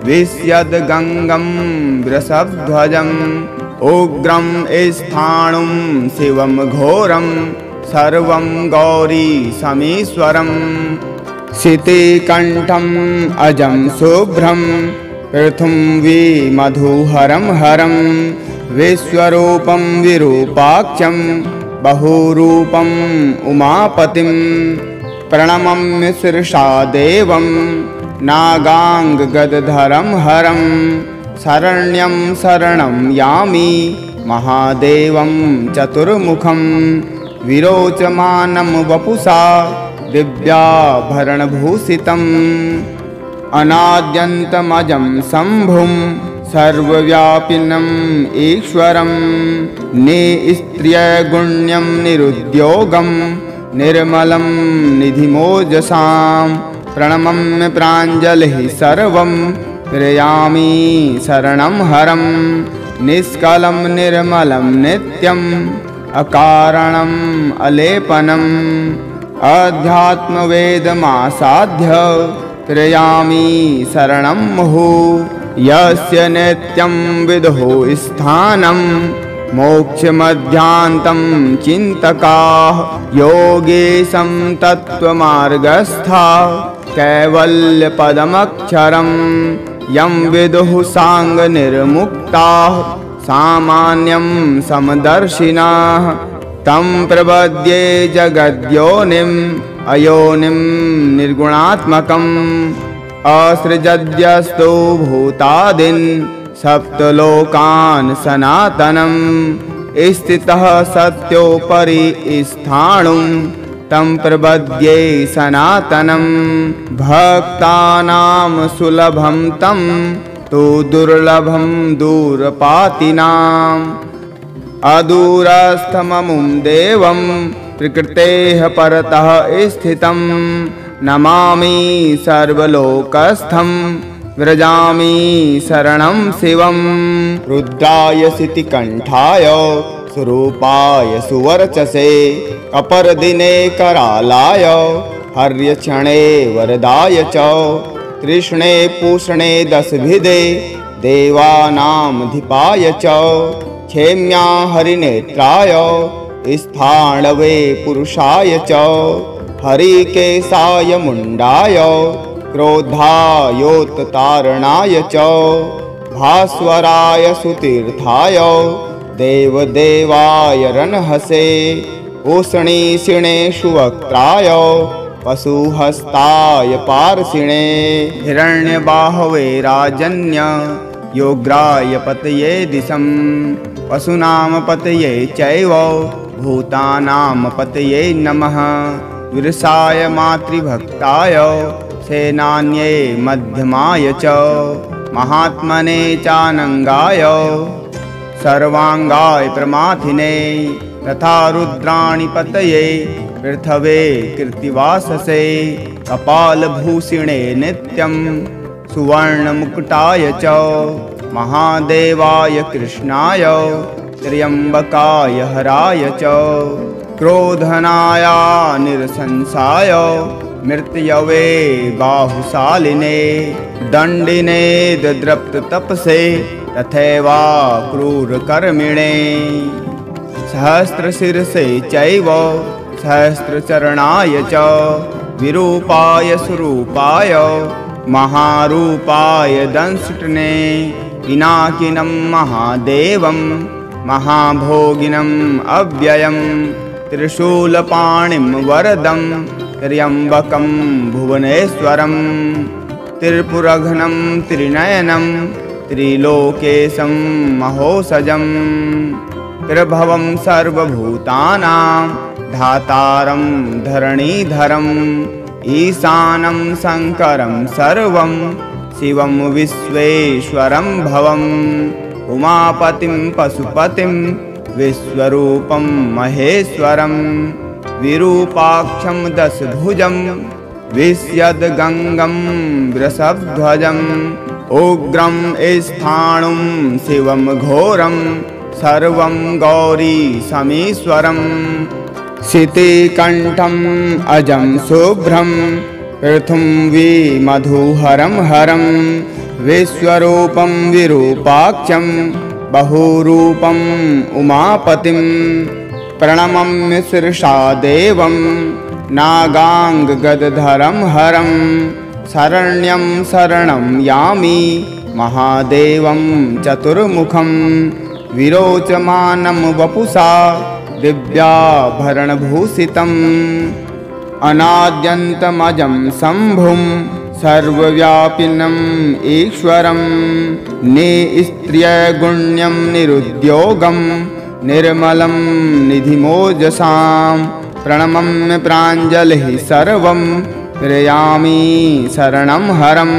विश्यद्गङ्गं वृषभध्वजम् उग्रं स्थाणुं शिवं घोरं सर्वं गौरीशमीश्वरम् शितिकण्ठम् अजं शुभ्रं पृथुं मधुहरं हरं विश्वरूपं विरूपाक्षं बहुरूपम् उमापतिं प्रणमम्य शिरसा देवं नागाङ्गगदधरं हरं शरण्यं शरणं यामि महादेवं चतुर्मुखं विरोचमानं वपुषा दिव्याभरणभूषितम् अनाद्यन्तमजं शम्भुं सर्वव्यापिनम् ईश्वरं निस्त्रियगुण्यं निरुद्योगं निर्मलं निधिमोजसां प्रणमम्य प्राञ्जलिः सर्वं प्रयामि शरणं हरं निष्कलं निर्मलं नित्यम् अकारणम् अलेपनम् अध्यात्मवेदमासाध्य प्रयामि शरणं मुहुः यस्य नित्यं विदुः स्थानं मोक्षमध्यान्तं चिन्तकाः योगेशं तत्त्वमार्गस्था कैवल्यपदमक्षरं यं विदुः साङ्गनिर्मुक्ताः सामान्यं समदर्शिनाः तं प्रपद्ये जगद्योनिम् अयोनिं निर्गुणात्मकम् असृजद्यस्तु भूतादीन् सप्तलोकान् सनातनं स्थितः सत्योपरि स्थाणुं तं प्रपद्ये सनातनं भक्तानां सुलभं तं तु दुर्लभं दूरपातिनाम् अदूरस्थममुं देवं प्रकृतेः परतः स्थितं नमामि सर्वलोकस्थं व्रजामि शरणं शिवं रुद्राय शितिकण्ठाय स्वरूपाय सुवर्चसे अपरदिने करालाय हर्यक्षणे वरदाय च कृष्णे पूषणे दशभिदे देवानामधिपाय च क्षेम्या हरिनेत्राय स्थाणवे पुरुषाय च हरिकेशाय मुण्डाय क्रोधायोत्तारणाय च भास्वराय सुतीर्थाय देवदेवाय रणहसे उष्णीषिणे सुवक्त्राय पशुहस्ताय पार्षिणे हिरण्यबाहवे राजन्य योग्राय पतये दिशं पशूनां पतये चैव भूतानां पतये नमः विरसाय मातृभक्ताय सेनान्ये मध्यमाय च महात्मने चानङ्गाय सर्वाङ्गाय प्रमाथिने तथा रुद्राणि पतये पृथवे कृत्तिवाससे कपालभूषिणे नित्यं सुवर्णमुकुटाय च महादेवाय कृष्णाय त्र्यम्बकाय हराय च क्रोधनाय निरसंसाय मृत्यवे बाहुशालिने दण्डिने दद्रप्ततपसे तथैवा क्रूरकर्मिणे सहस्रशिरसे चैव सहस्रचरणाय च विरूपाय स्वरूपाय महारूपाय दंष्टने पिनाकिनं महादेवं महाभोगिनम् अव्ययं त्रिशूलपाणिं वरदं त्र्यम्बकं भुवनेश्वरं त्रिपुरघ्नं त्रिनयनं त्रिलोकेशं महोसजं प्रभवं सर्वभूतानां धातारं धरणीधरम् ईशानं शङ्करं सर्वं शिवं विश्वेश्वरं भवम् उमापतिं पशुपतिं विश्वरूपं महेश्वरं विरूपाक्षं दशभुजं विश्यद्गङ्गं वृषभध्वजम् उग्रं स्थाणुं शिवं घोरं सर्वं गौरी समीश्वरम् शितिकण्ठम् अजं शुभ्रं पृथुं मधुहरं हरं विश्वरूपं विरूपाक्षं बहुरूपम् उमापतिं प्रणमम्य शिरसा देवं नागाङ्गगदधरं हरं शरण्यं शरणं यामि महादेवं चतुर्मुखं विरोचमानं वपुषा दिव्याभरणभूषितम् अनाद्यन्तमजं शम्भुं सर्वव्यापिनम् ईश्वरं निस्त्रियगुण्यं निरुद्योगं निर्मलं निधिमोजसां प्रणमम्य प्राञ्जलिः सर्वं प्रयामि शरणं हरं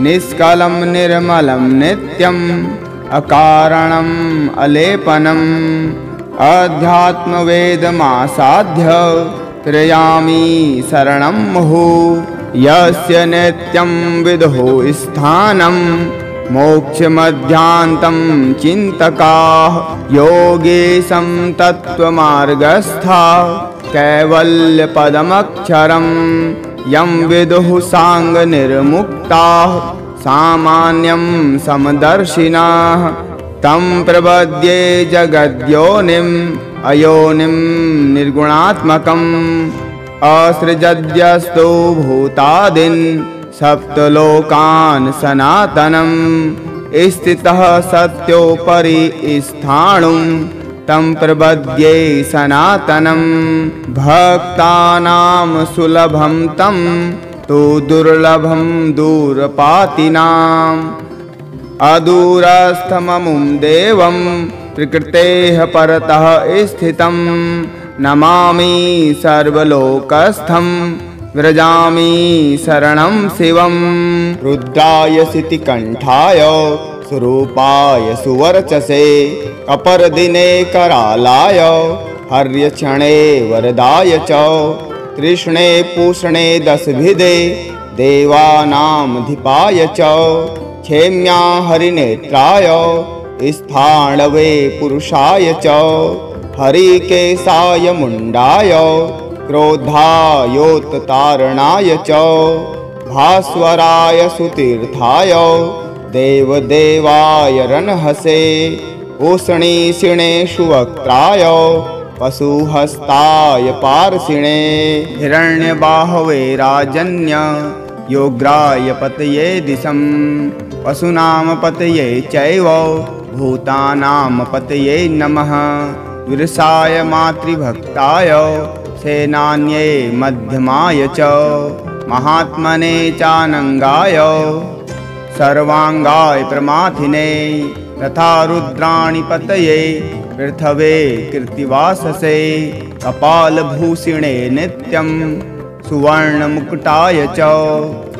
निष्कलं निर्मलं नित्यम् अकारणम् अलेपनम् अध्यात्मवेदमासाध्य प्रयामि शरणं मुहुः यस्य नित्यं विदुः स्थानं मोक्षमध्यान्तं चिन्तकाः योगेशं तत्त्वमार्गस्था कैवल्यपदमक्षरं यं विदुः साङ्गनिर्मुक्ताः सामान्यं समदर्शिनाः तं प्रपद्ये जगद्योनिम् अयोनिं निर्गुणात्मकम् असृजद्यस्तु भूतादीन् सप्तलोकान् सनातनं स्थितः सत्योपरि स्थाणुं तं प्रपद्ये सनातनं भक्तानां सुलभं तं तु दुर्लभं दूरपातिनाम् अदूरस्थममुं देवं प्रकृतेः परतः स्थितं नमामि सर्वलोकस्थं व्रजामि शरणं शिवं रुद्राय शितिकण्ठाय स्वरूपाय सुवर्चसे अपरदिने करालाय हर्यक्षणे वरदाय च कृष्णे पूषणे दशभिदे देवानामधिपाय च क्षेम्या हरिनेत्राय स्थाणवे पुरुषाय च हरिकेशाय मुण्डाय क्रोधायोत्तारणाय च भास्वराय सुतीर्थाय देवदेवाय रनहसे उष्णीषिणे सुवक्त्राय पशुहस्ताय पार्षिणे हिरण्यबाहवे राजन्य योग्राय पतये दिशं पशूनां पतये चैव भूतानां पतये नमः विरसाय मातृभक्ताय सेनान्ये मध्यमाय च महात्मने चानङ्गाय सर्वाङ्गाय प्रमाथिने तथा रुद्राणि पतये पृथवे कृत्तिवाससे कपालभूषिणे नित्यं सुवर्णमुकुटाय च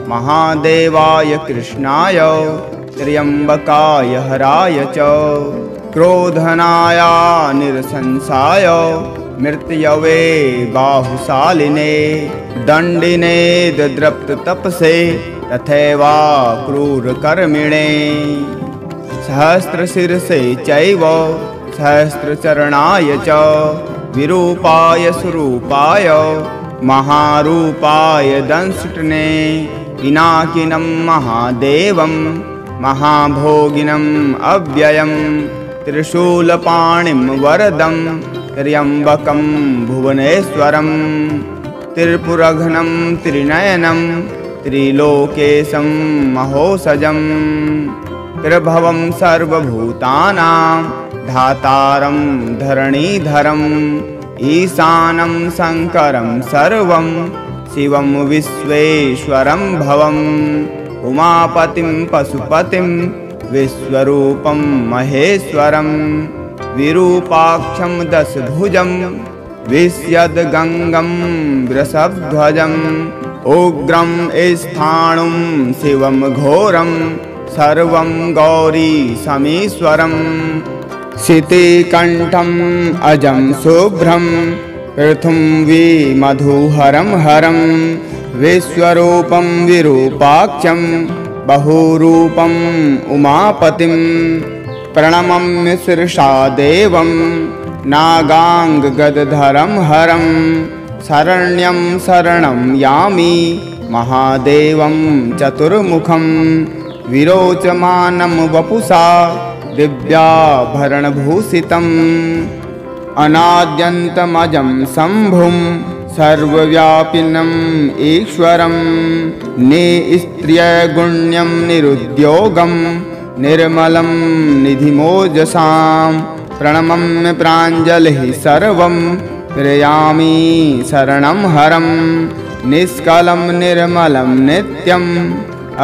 महादेवाय कृष्णाय त्र्यम्बकाय हराय च क्रोधनाय निरसंसाय मृत्यवे बाहुशालिने दण्डिने दद्रप्ततपसे तथैवा क्रूरकर्मिणे सहस्रशिरसे चैव सहस्रचरणाय च विरूपाय स्वरूपाय महारूपाय दंष्टने पिनाकिनं महादेवं महाभोगिनम् अव्ययं त्रिशूलपाणिं वरदं त्र्यम्बकं भुवनेश्वरं त्रिपुरघ्नं त्रिनयनं त्रिलोकेशं महोसजं त्रिभवं सर्वभूतानां धातारं धरणीधरम् ईशानं शङ्करं सर्वं शिवं विश्वेश्वरं भवम् उमापतिं पशुपतिं विश्वरूपं महेश्वरं विरूपाक्षं दशभुजं विश्यद्गङ्गं वृषभध्वजम् उग्रं स्थाणुं शिवं घोरं सर्वं गौरी समीश्वरम् शितिकण्ठम् अजं शुभ्रं पृथुंवी मधुहरं हरं विश्वरूपं विरूपाक्षं बहुरूपम् उमापतिं प्रणमम्य शीर्षा देवं नागाङ्गगदधरं हरं शरण्यं शरणं यामि महादेवं चतुर्मुखं विरोचमानं वपुषा दिव्याभरणभूषितम् अनाद्यन्तमजं शम्भुं सर्वव्यापिनम् ईश्वरं निस्त्रियगुण्यं निरुद्योगं निर्मलं निधिमोजसां प्रणमम्य प्राञ्जलिः सर्वं प्रयामि शरणं हरं निष्कलं निर्मलं नित्यम्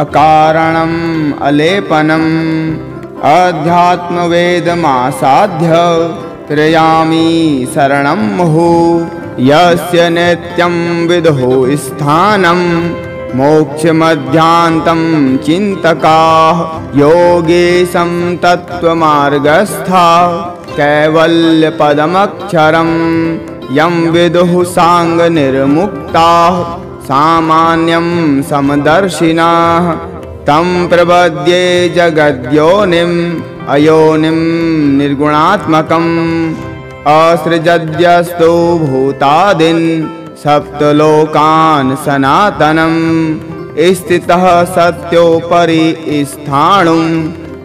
अकारणम् अलेपनम् अध्यात्मवेदमासाध्य त्रयामि शरणं मुहुः यस्य नित्यं विदुः स्थानं मोक्षमध्यान्तं चिन्तकाः योगेशं तत्त्वमार्गस्था कैवल्यपदमक्षरं यं विदुः साङ्गनिर्मुक्ताः सामान्यं समदर्शिनाः तं प्रपद्ये जगद्योनिम् अयोनिं निर्गुणात्मकम् असृजद्यस्तु भूतादीन् सप्तलोकान् सनातनं स्थितः सत्योपरि स्थाणुं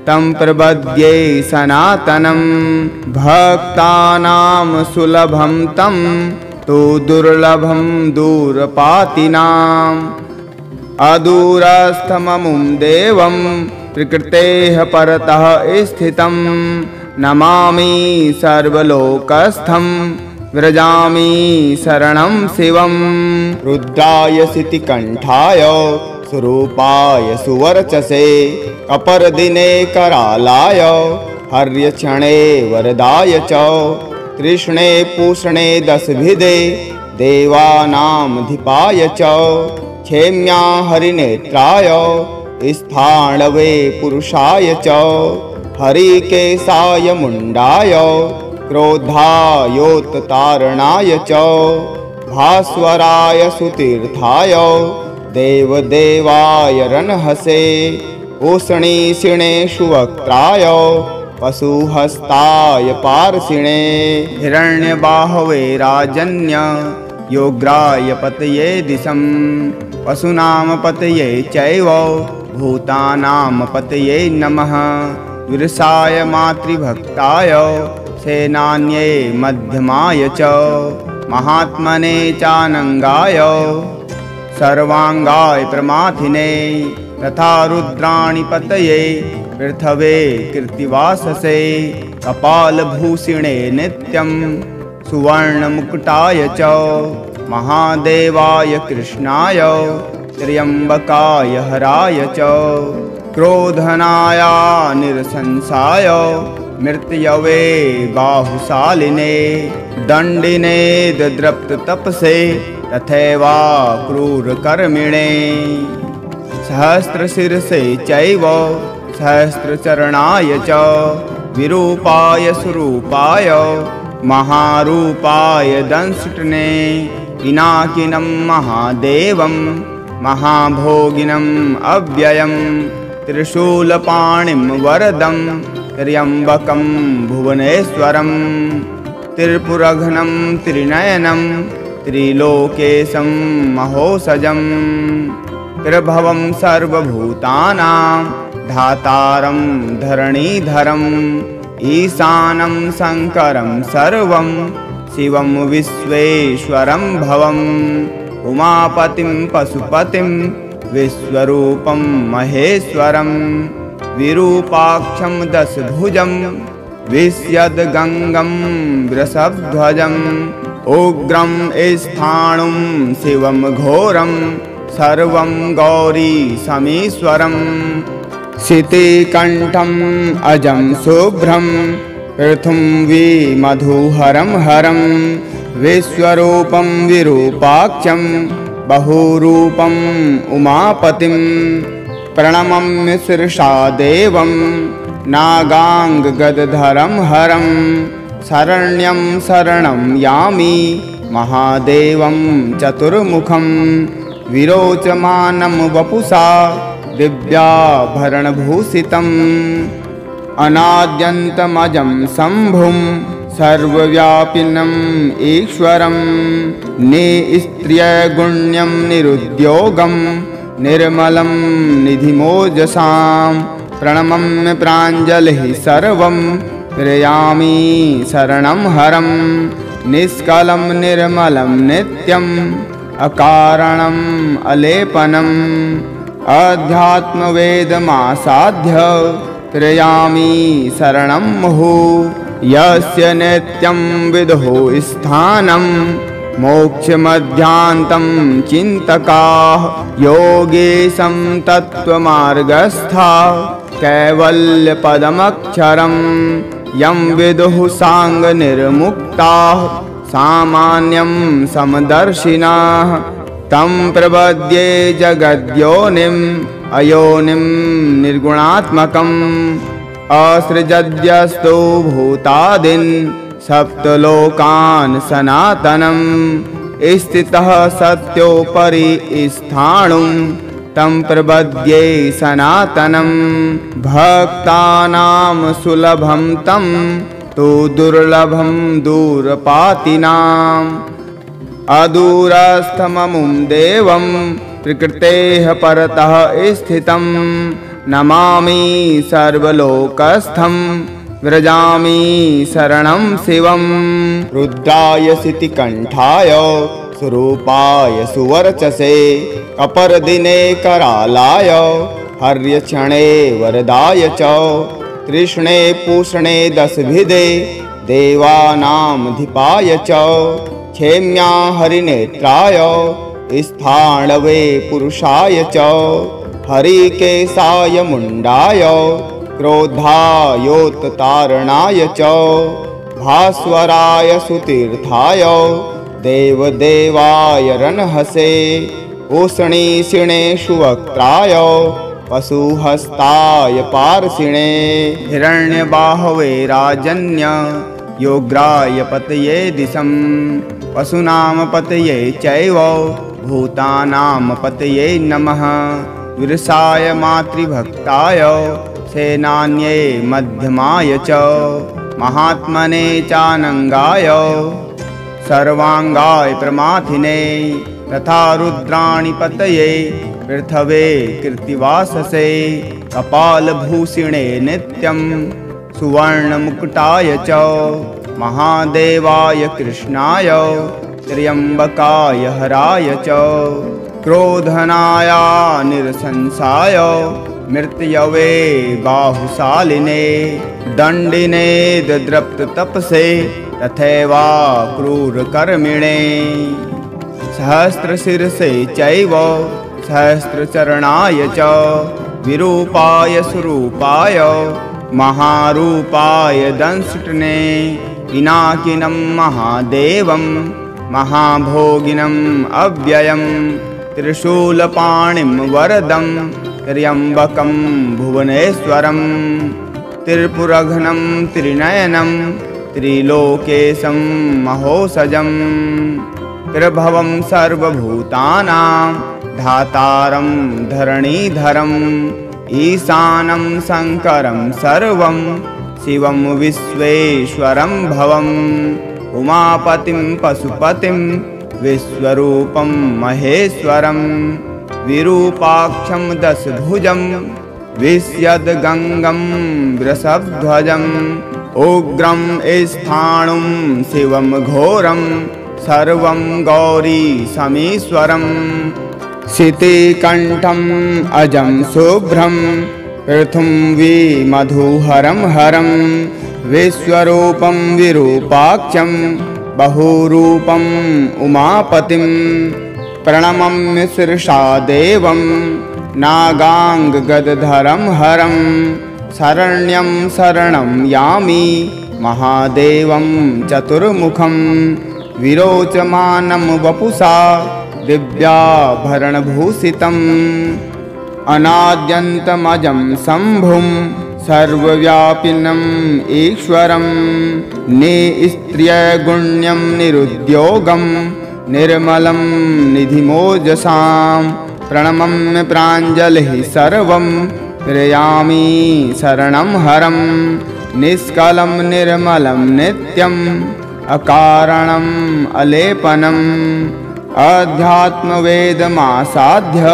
तं प्रपद्ये सनातनं भक्तानां सुलभं तं तु दुर्लभं दूरपातिनाम् अदूरस्थममुं देवं प्रकृतेः परतः स्थितं नमामि सर्वलोकस्थं व्रजामि शरणं शिवं रुद्राय शितिकण्ठाय स्वरूपाय सुवर्चसे कपर्दिने करालाय हर्यक्षणे वरदाय च कृष्णे पूषणे दशभिदे देवानामधिपाय च क्षेम्या हरिनेत्राय स्थाणवे पुरुषाय च हरिकेशाय मुण्डाय क्रोधायोत्तारणाय च भास्वराय सुतीर्थाय देवदेवाय रनहसे उष्णीषिणे सुवक्त्राय पशुहस्ताय पार्षिणे हिरण्यबाहवे राजन्य योग्राय पतये दिशं पशूनां पतये चैव भूतानां पतये नमः विरसाय मातृभक्ताय सेनान्ये मध्यमाय च महात्मने चानङ्गाय सर्वाङ्गाय प्रमाथिने तथा रुद्राणि पतये पृथवे कृत्तिवाससे कपालभूषिणे नित्यं सुवर्णमुकुटाय च महादेवाय कृष्णाय त्र्यम्बकाय हराय च क्रोधनाय निरसंसाय मृत्यवे बाहुशालिने दण्डिने दद्रप्ततपसे तथैवा क्रूरकर्मिणे सहस्रशिरसे चैव सहस्रचरणाय च विरूपाय स्वरूपाय महारूपाय दंष्टने पिनाकिनं महादेवं महाभोगिनम् अव्ययं त्रिशूलपाणिं वरदं त्र्यम्बकं भुवनेश्वरं त्रिपुरघ्नं त्रिनयनं त्रिलोकेशं महोसजं त्रिभवं सर्वभूतानां धातारं धरणीधरम् ईशानं शङ्करं सर्वं शिवं विश्वेश्वरं भवम् उमापतिं पशुपतिं विश्वरूपं महेश्वरं विरूपाक्षं दशभुजं विश्यद्गङ्गं वृषभध्वजम् उग्रं स्थाणुं शिवं घोरं सर्वं गौरीशमीश्वरम् शितिकण्ठम् अजं शुभ्रं पृथुंवी मधुहरं हरं विश्वरूपं विरूपाक्षं बहुरूपम् उमापतिं प्रणमम्य शीर्षा देवं नागाङ्गगदधरं हरं शरण्यं शरणं यामि महादेवं चतुर्मुखं विरोचमानं वपुषा दिव्याभरणभूषितम् अनाद्यन्तमजं शम्भुं सर्वव्यापिनम् ईश्वरं निस्त्रियगुण्यं निरुद्योगं निर्मलं निधिमोजसां प्रणमम्य प्राञ्जलिः सर्वं प्रयामि शरणं हरं निष्कलं निर्मलं नित्यम् अकारणम् अलेपनम् अध्यात्मवेदमासाध्य त्रयामि शरणं मुहुः यस्य नित्यं विदुः स्थानं मोक्षमध्यान्तं चिन्तकाः योगेशं तत्त्वमार्गस्था कैवल्यपदमक्षरं यं विदुः साङ्गनिर्मुक्ताः सामान्यं समदर्शिनाः तं प्रपद्ये जगद्योनिम् अयोनिं निर्गुणात्मकम् असृजद्यस्तु भूतादीन् सप्तलोकान् सनातनं स्थितः सत्योपरि स्थाणुं तं प्रपद्ये सनातनं भक्तानां सुलभं तं तु दुर्लभं दूरपातिनाम् अदूरस्थममुं देवं प्रकृतेः परतः स्थितं नमामि सर्वलोकस्थं व्रजामि शरणं शिवं रुद्राय शितिकण्ठाय स्वरूपाय सुवर्चसे कपर्दिने करालाय हर्यक्षणे वरदाय च तृष्णे पूषणे दशभिदे देवानामधिपाय च क्षेम्या हरिनेत्राय स्थाणवे पुरुषाय च हरिकेशाय मुण्डाय क्रोधायोत्तारणाय च भास्वराय सुतीर्थाय देवदेवाय रणहसे उष्णीषिणे सुवक्त्राय पशुहस्ताय पार्षिणे हिरण्यबाहवे राजन्य योग्राय पतये दिशं पशूनां पतये चैव भूतानां पतये नमः विरसाय मातृभक्ताय सेनान्ये मध्यमाय च महात्मने चानङ्गाय सर्वाङ्गाय प्रमाथिने तथा रुद्राणि पतये पृथवे कृत्तिवाससे कपालभूषिणे नित्यं सुवर्णमुकुटाय च महादेवाय कृष्णाय त्र्यम्बकाय हराय च क्रोधनाय निरसंसाय मृत्यवे बाहुशालिने दण्डिने दद्रप्ततपसे तथैवा क्रूरकर्मिणे सहस्रशिरसे चैव सहस्रचरणाय च विरूपाय स्वरूपाय महारूपाय दंष्टने पिनाकिनं महादेवं महाभोगिनम् अव्ययं त्रिशूलपाणिं वरदं त्र्यम्बकं भुवनेश्वरं त्रिपुरघ्नं त्रिनयनं त्रिलोकेशं महोसजं त्रिभवं सर्वभूतानां धातारं धरणीधरम् ईशानं शङ्करं सर्वं शिवं विश्वेश्वरं भवम् उमापतिं पशुपतिं विश्वरूपं महेश्वरं विरूपाक्षं दशभुजं विश्यद्गङ्गं वृषभध्वजम् उग्रं स्थाणुं शिवं घोरं सर्वं गौरीशमीश्वरम् शितिकण्ठम् अजं शुभ्रं पृथुंवी मधुहरं हरं विश्वरूपं विरूपाक्षं बहुरूपम् उमापतिं प्रणमम्य शिरसा देवं नागाङ्गगदधरं हरं शरण्यं शरणं यामि महादेवं चतुर्मुखं विरोचमानं वपुषा दिव्याभरणभूषितम् अनाद्यन्तमजं शम्भुं सर्वव्यापिनम् ईश्वरं निस्त्रियगुण्यं निरुद्योगं निर्मलं निधिमोजसां प्रणमम्य प्राञ्जलिः सर्वं प्रयामि शरणं हरं निष्कलं निर्मलं नित्यम् अकारणम् अलेपनम् अध्यात्मवेदमासाध्य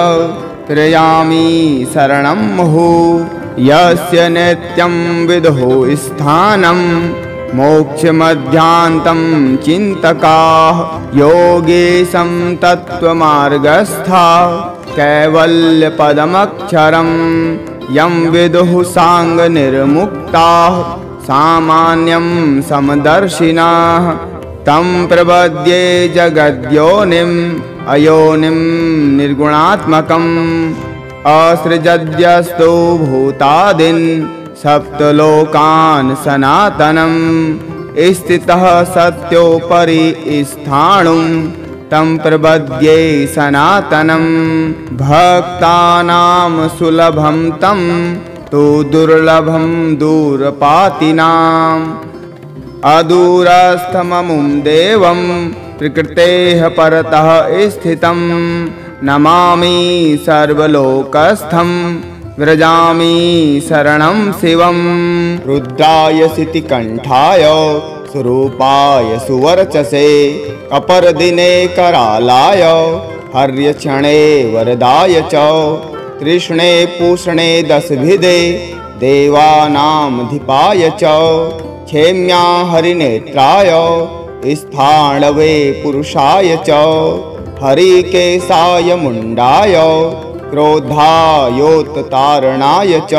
प्रयामि शरणं मुहुः यस्य नित्यं विदुः स्थानं मोक्षमध्यान्तं चिन्तकाः योगेशं तत्त्वमार्गस्था कैवल्यपदमक्षरं यं विदुः साङ्गनिर्मुक्ताः सामान्यं समदर्शिनाः तं प्रपद्ये जगद्योनिम् अयोनिं निर्गुणात्मकम् असृजद्यस्तु भूतादीन् सप्तलोकान् सनातनं स्थितः सत्योपरि स्थाणुं तं प्रपद्ये सनातनं भक्तानां सुलभं तं तु दुर्लभं दूरपातिनाम् अदूरस्थममुं देवं प्रकृतेः परतः स्थितं नमामि सर्वलोकस्थं व्रजामि शरणं शिवं रुद्राय शितिकण्ठाय स्वरूपाय सुवर्चसे अपरदिने करालाय हर्यक्षणे वरदाय च कृष्णे पूषणे दशभिदे देवानामधिपाय च क्षेम्या हरिनेत्राय स्थाणवे पुरुषाय च हरिकेशाय मुण्डाय क्रोधायोत्तारणाय च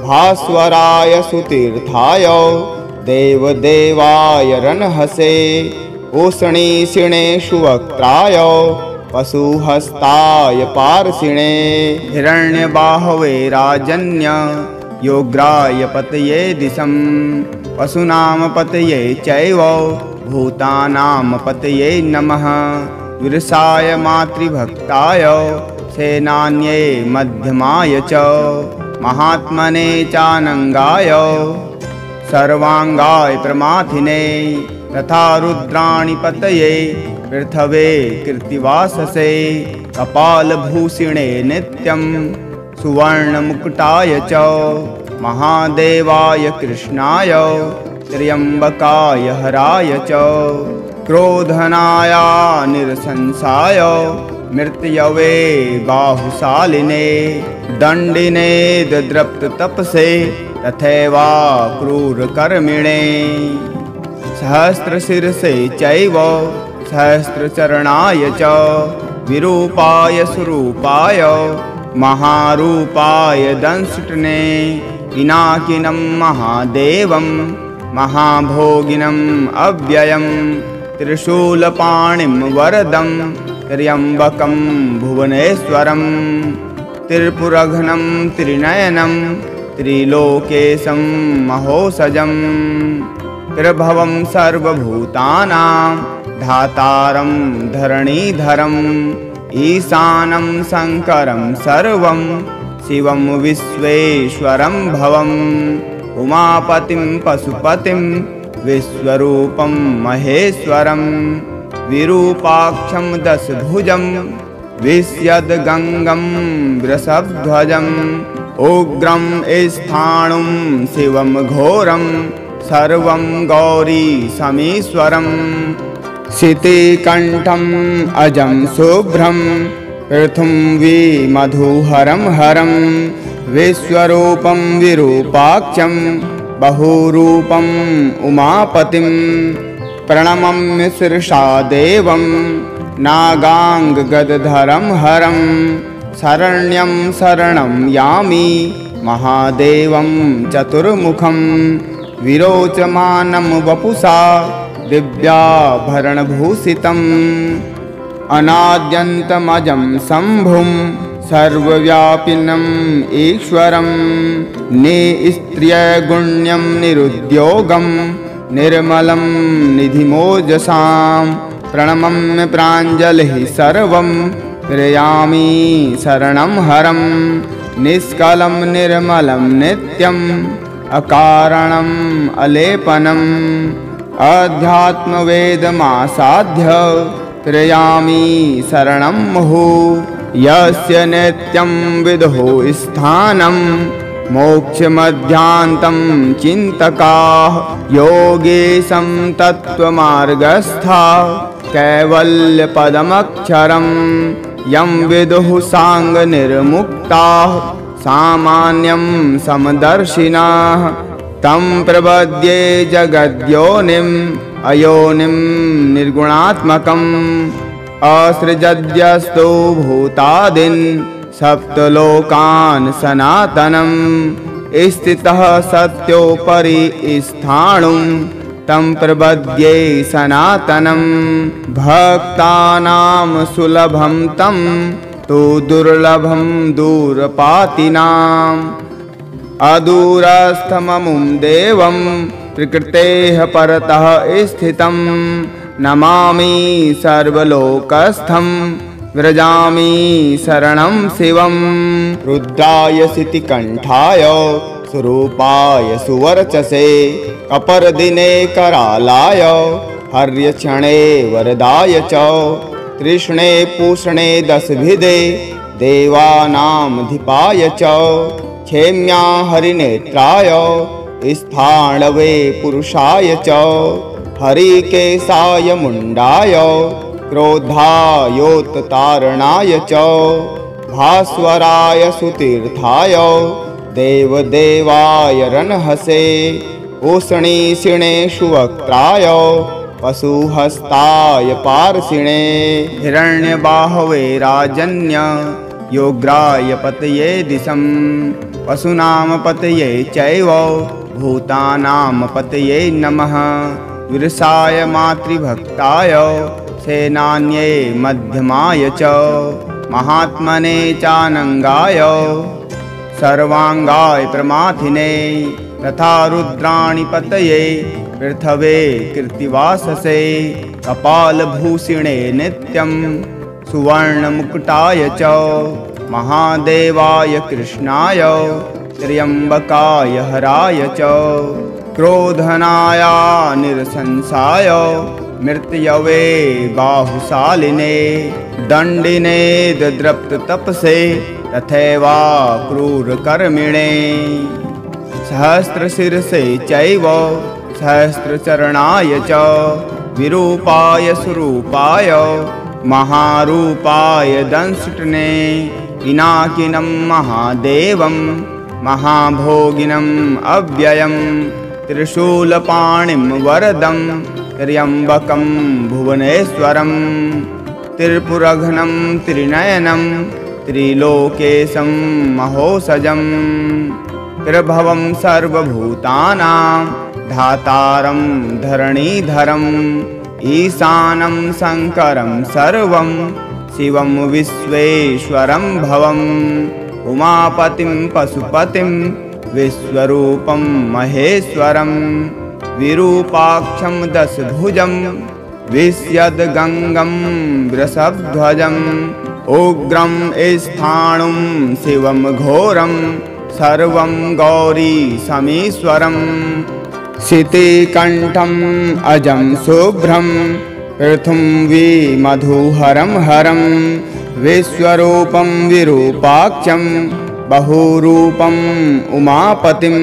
भास्वराय सुतीर्थाय देवदेवाय रणहसे उष्णीषिणे सुवक्त्राय पशुहस्ताय पार्षिणे हिरण्यबाहवे राजन्य योग्राय पतये दिशं पशूनां पतये चैव भूतानां पतये नमः विरसाय मातृभक्ताय सेनान्ये मध्यमाय च महात्मने चानङ्गाय सर्वाङ्गाय प्रमाथिने तथा रुद्राणि पतये पृथवे कीर्तिवाससे कपालभूषिणे नित्यं सुवर्णमुकुटाय च महादेवाय कृष्णाय त्र्यम्बकाय हराय च क्रोधनाय निरसंसाय मृत्यवे बाहुशालिने दण्डिने दद्रप्ततपसे तथैवा क्रूरकर्मिणे सहस्रशिरसे चैव सहस्रचरणाय च विरूपाय स्वरूपाय महारूपाय दंष्टने पिनाकिनं महादेवं महाभोगिनम् अव्ययं त्रिशूलपाणिं वरदं त्र्यम्बकं भुवनेश्वरं त्रिपुरघ्नं त्रिनयनं त्रिलोकेशं महोसजं त्रिभवं सर्वभूतानां धातारं धरणीधरम् ईशानं शङ्करं सर्वं शिवं विश्वेश्वरं भवम् उमापतिं पशुपतिं विश्वरूपं महेश्वरं विरूपाक्षं दशभुजं विश्यद्गङ्गं वृषभध्वजम् उग्रं स्थाणुं शिवं घोरं सर्वं गौरीशमीश्वरम् शितिकण्ठम् अजं शुभ्रं पृथुं मधुहरं हरं विश्वरूपं विरूपाक्षं बहुरूपम् उमापतिं प्रणमम्य शिरसा देवं नागाङ्गगदधरं हरं शरण्यं शरणं यामि महादेवं चतुर्मुखं विरोचमानं वपुषा दिव्याभरणभूषितम् अनाद्यन्तमजं शम्भुं सर्वव्यापिनम् ईश्वरं निस्त्रियगुण्यं निरुद्योगं निर्मलं निधिमोजसां प्रणमम्य प्राञ्जलिः सर्वं प्रयामि शरणं हरं निष्कलं निर्मलं नित्यम् अकारणम् अलेपनम् अध्यात्मवेदमासाध्य त्र्ययामि शरणं मुहुः यस्य नित्यं विदुः स्थानं मोक्षमध्यान्तं चिन्तकाः योगेशं तत्त्वमार्गस्था कैवल्यपदमक्षरं यं विदुः साङ्गनिर्मुक्ताः सामान्यं समदर्शिनाः तं प्रपद्ये जगद्योनिम् अयोनिं निर्गुणात्मकम् असृजद्यस्तु भूतादीन् सप्तलोकान् सनातनं स्थितः सत्योपरि स्थाणुं तं प्रपद्ये सनातनं भक्तानां सुलभं तं तु दुर्लभं दूरपातिनाम् अदूरस्थममुं देवं प्रकृतेः परतः स्थितं नमामि सर्वलोकस्थं व्रजामि शरणं शिवं रुद्राय शितिकण्ठाय स्वरूपाय सुवर्चसे कपर्दिने करालाय हर्यक्षणे वरदाय च कृष्णे पूषणे दशभिदे देवानामधिपाय च क्षेम्या हरिनेत्राय स्थाणवे पुरुषाय च हरिकेशाय मुण्डाय क्रोधायोत्तारणाय च भास्वराय सुतीर्थाय देवदेवाय रणहसे उष्णीषिणे सुवक्त्राय पशुहस्ताय पार्षिणे हिरण्यबाहवे राजन्य योग्राय पतये दिशं पशूनां पतये चैव भूतानां पतये नमः विरसाय मातृभक्ताय सेनान्ये मध्यमाय च महात्मने चानङ्गाय सर्वाङ्गाय प्रमाथिने तथा रुद्राणि पतये पृथवे कृत्तिवाससे कपालभूषिणे नित्यं सुवर्णमुकुटाय च महादेवाय कृष्णाय त्र्यम्बकाय हराय च क्रोधनाय निरसंसाय मृत्यवे बाहुशालिने दण्डिने दद्रप्ततपसे तथैवा क्रूरकर्मिणे सहस्रशिरसे चैव सहस्रचरणाय च विरूपाय स्वरूपाय महारूपाय दंष्टने पिनाकिनं महादेवं महाभोगिनम् अव्ययं त्रिशूलपाणिं वरदं त्र्यम्बकं भुवनेश्वरं त्रिपुरघ्नं त्रिनयनं त्रिलोकेशं महोसजं त्रिभवं सर्वभूतानां धातारं धरणीधरम् ईशानं शङ्करं सर्वं शिवं विश्वेश्वरं भवम् उमापतिं पशुपतिं विश्वरूपं महेश्वरं विरूपाक्षं दशभुजं विश्यद्गङ्गं वृषभध्वजम् उग्रं स्थाणुं शिवं घोरं सर्वं गौरी समीश्वरम् शितिकण्ठम् अजं शुभ्रं पृथुं विमधुहरं हरं विश्वरूपं विरूपाक्षं बहुरूपम् उमापतिं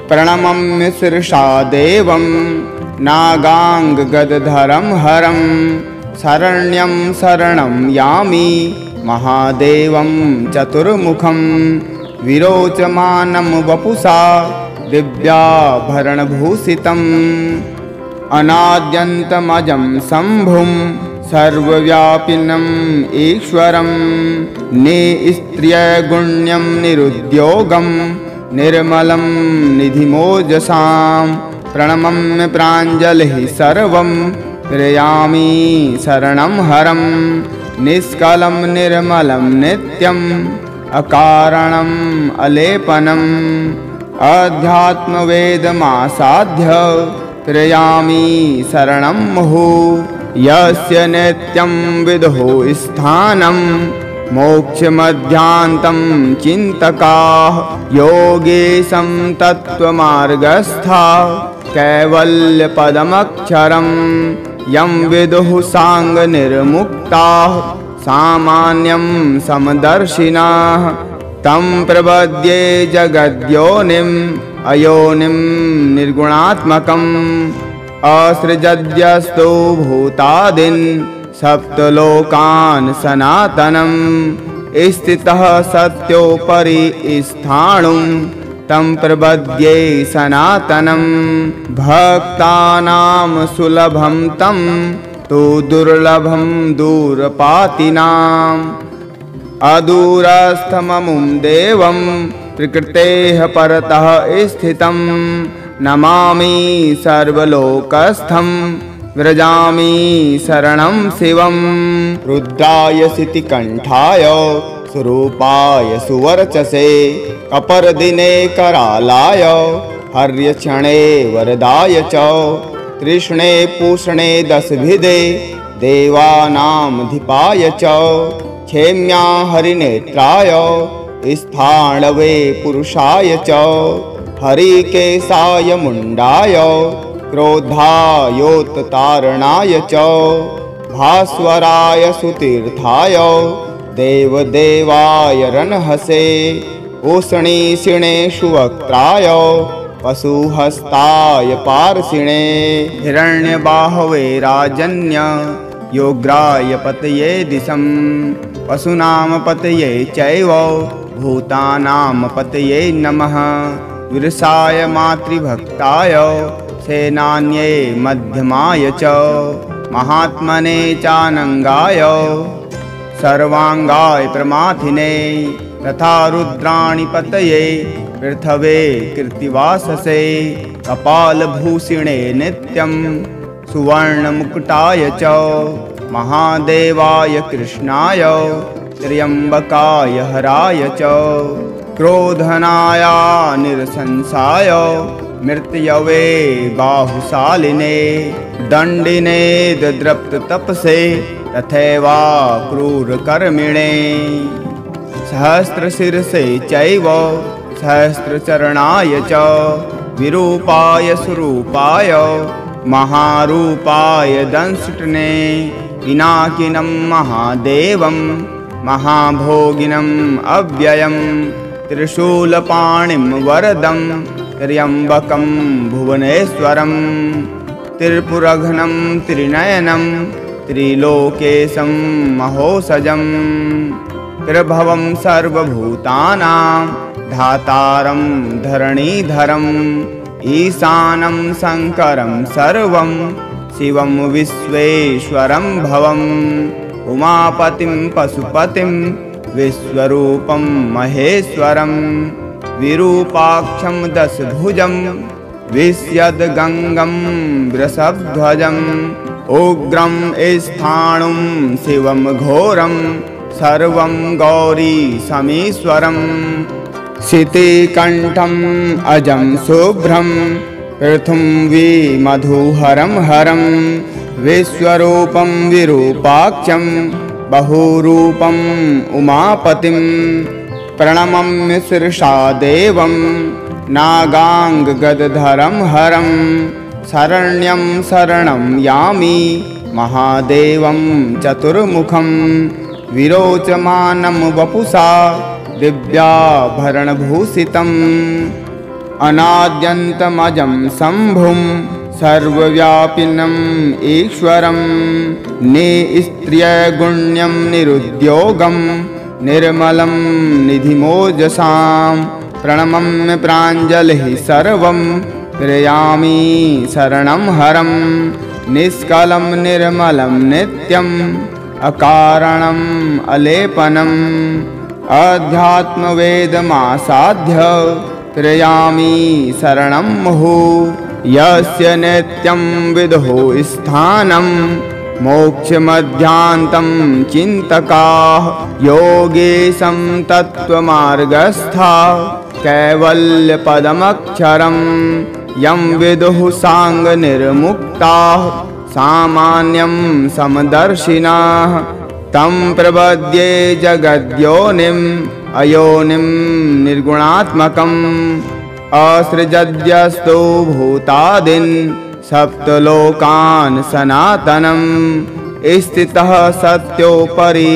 प्रणमम्य शिरसा देवं नागाङ्गगदधरं हरं शरण्यं शरणं यामि महादेवं चतुर्मुखं विरोचमानं वपुषा दिव्याभरणभूषितम् अनाद्यन्तमजं शम्भुं सर्वव्यापिनम् ईश्वरं निस्त्रियगुण्यं निरुद्योगं निर्मलं निधिमोजसां प्रणमम्य प्राञ्जलिः सर्वं त्र्ययामि शरणं हरं निष्कलं निर्मलं नित्यम् अकारणम् अलेपनम् अध्यात्मवेदमासाध्य त्र्ययामि शरणं मुहुः यस्य नित्यं विदुः स्थानं मोक्षमध्यान्तं चिन्तकाः योगेशं तत्त्वमार्गस्था कैवल्यपदमक्षरं यं विदुः साङ्गनिर्मुक्ताः सामान्यं समदर्शिनाः तं प्रपद्ये जगद्योनिम् अयोनिं निर्गुणात्मकम् असृजद्यस्तु भूतादीन् सप्तलोकान् सनातनं स्थितः सत्योपरि स्थाणुं तं प्रपद्ये सनातनं भक्तानां सुलभं तं तु दुर्लभं दूरपातिनाम् अदूरस्थममुं देवं प्रकृतेः परतः स्थितं नमामि सर्वलोकस्थं व्रजामि शरणं शिवं रुद्राय शितिकण्ठाय स्वरूपाय सुवर्चसे कपर्दिने करालाय हर्यक्षणे वरदाय च तृष्णे पूषणे दशभिदे देवानामधिपाय च क्षेम्या हरिनेत्राय स्थाणवे पुरुषाय च हरिकेशाय मुण्डाय क्रोधायोत्तारणाय च भास्वराय सुतीर्थाय देवदेवाय रणहसे उष्णीषिणे सुवक्त्राय पशुहस्ताय पार्षिणे हिरण्यबाहवे राजन्य योग्राय पतये दिशं पशूनां पतये चैव भूतानां पतये नमः विरसाय मातृभक्ताय सेनान्ये मध्यमाय च महात्मने चानङ्गाय सर्वाङ्गाय प्रमाथिने तथा रुद्राणि पतये पृथवे कृत्तिवाससे कपालभूषिणे नित्यं सुवर्णमुकुटाय च महादेवाय कृष्णाय त्र्यम्बकाय हराय च क्रोधनाय निरसंसाय मृत्यवे बाहुशालिने दण्डिने दद्रप्ततपसे तथैवा क्रूरकर्मिणे सहस्रशिरसे चैव सहस्रचरणाय च विरूपाय स्वरूपाय महारूपाय दंष्टने पिनाकिनं महादेवं महाभोगिनम् अव्ययं त्रिशूलपाणिं वरदं त्र्यम्बकं भुवनेश्वरं त्रिपुरघ्नं त्रिनयनं त्रिलोकेशं महोसजं त्रिभवं सर्वभूतानां धातारं धरणीधरम् ईशानं शङ्करं सर्वं शिवं विश्वेश्वरं भवम् उमापतिं पशुपतिं विश्वरूपं महेश्वरं विरूपाक्षं दशभुजं विश्यद्गङ्गं वृषभध्वजम् उग्रं स्थाणुं शिवं घोरं सर्वं गौरी समीश्वरम् शितिकण्ठम् अजं शुभ्रं पृथुं मधुहरं हरं विश्वरूपं विरूपाक्षं बहुरूपम् उमापतिं प्रणमम्य शिरसा देवं नागाङ्गगदधरं हरं शरण्यं शरणं यामि महादेवं चतुर्मुखं विरोचमानं वपुषा दिव्याभरणभूषितम् अनाद्यन्तमजं शम्भुं सर्वव्यापिनम् ईश्वरं निस्त्र्यगुण्यं निरुद्योगं निर्मलं निधिमोजसां प्रणमम्य प्राञ्जलिः सर्वं प्रयामि शरणं हरं निष्कलं निर्मलं नित्यम् अकारणम् अलेपनम् अध्यात्मवेदमासाध्य प्रयामि शरणं मुहुः यस्य नित्यं विदुः स्थानं मोक्षमध्यान्तं चिन्तकाः योगेशं तत्त्वमार्गस्था कैवल्यपदमक्षरं यं विदुः साङ्गनिर्मुक्ताः सामान्यं समदर्शिनाः तं प्रपद्ये जगद्योनिम् अयोनिं निर्गुणात्मकम् असृजद्यस्तु भूतादीन् सप्तलोकान् सनातनम् स्थितः सत्योपरि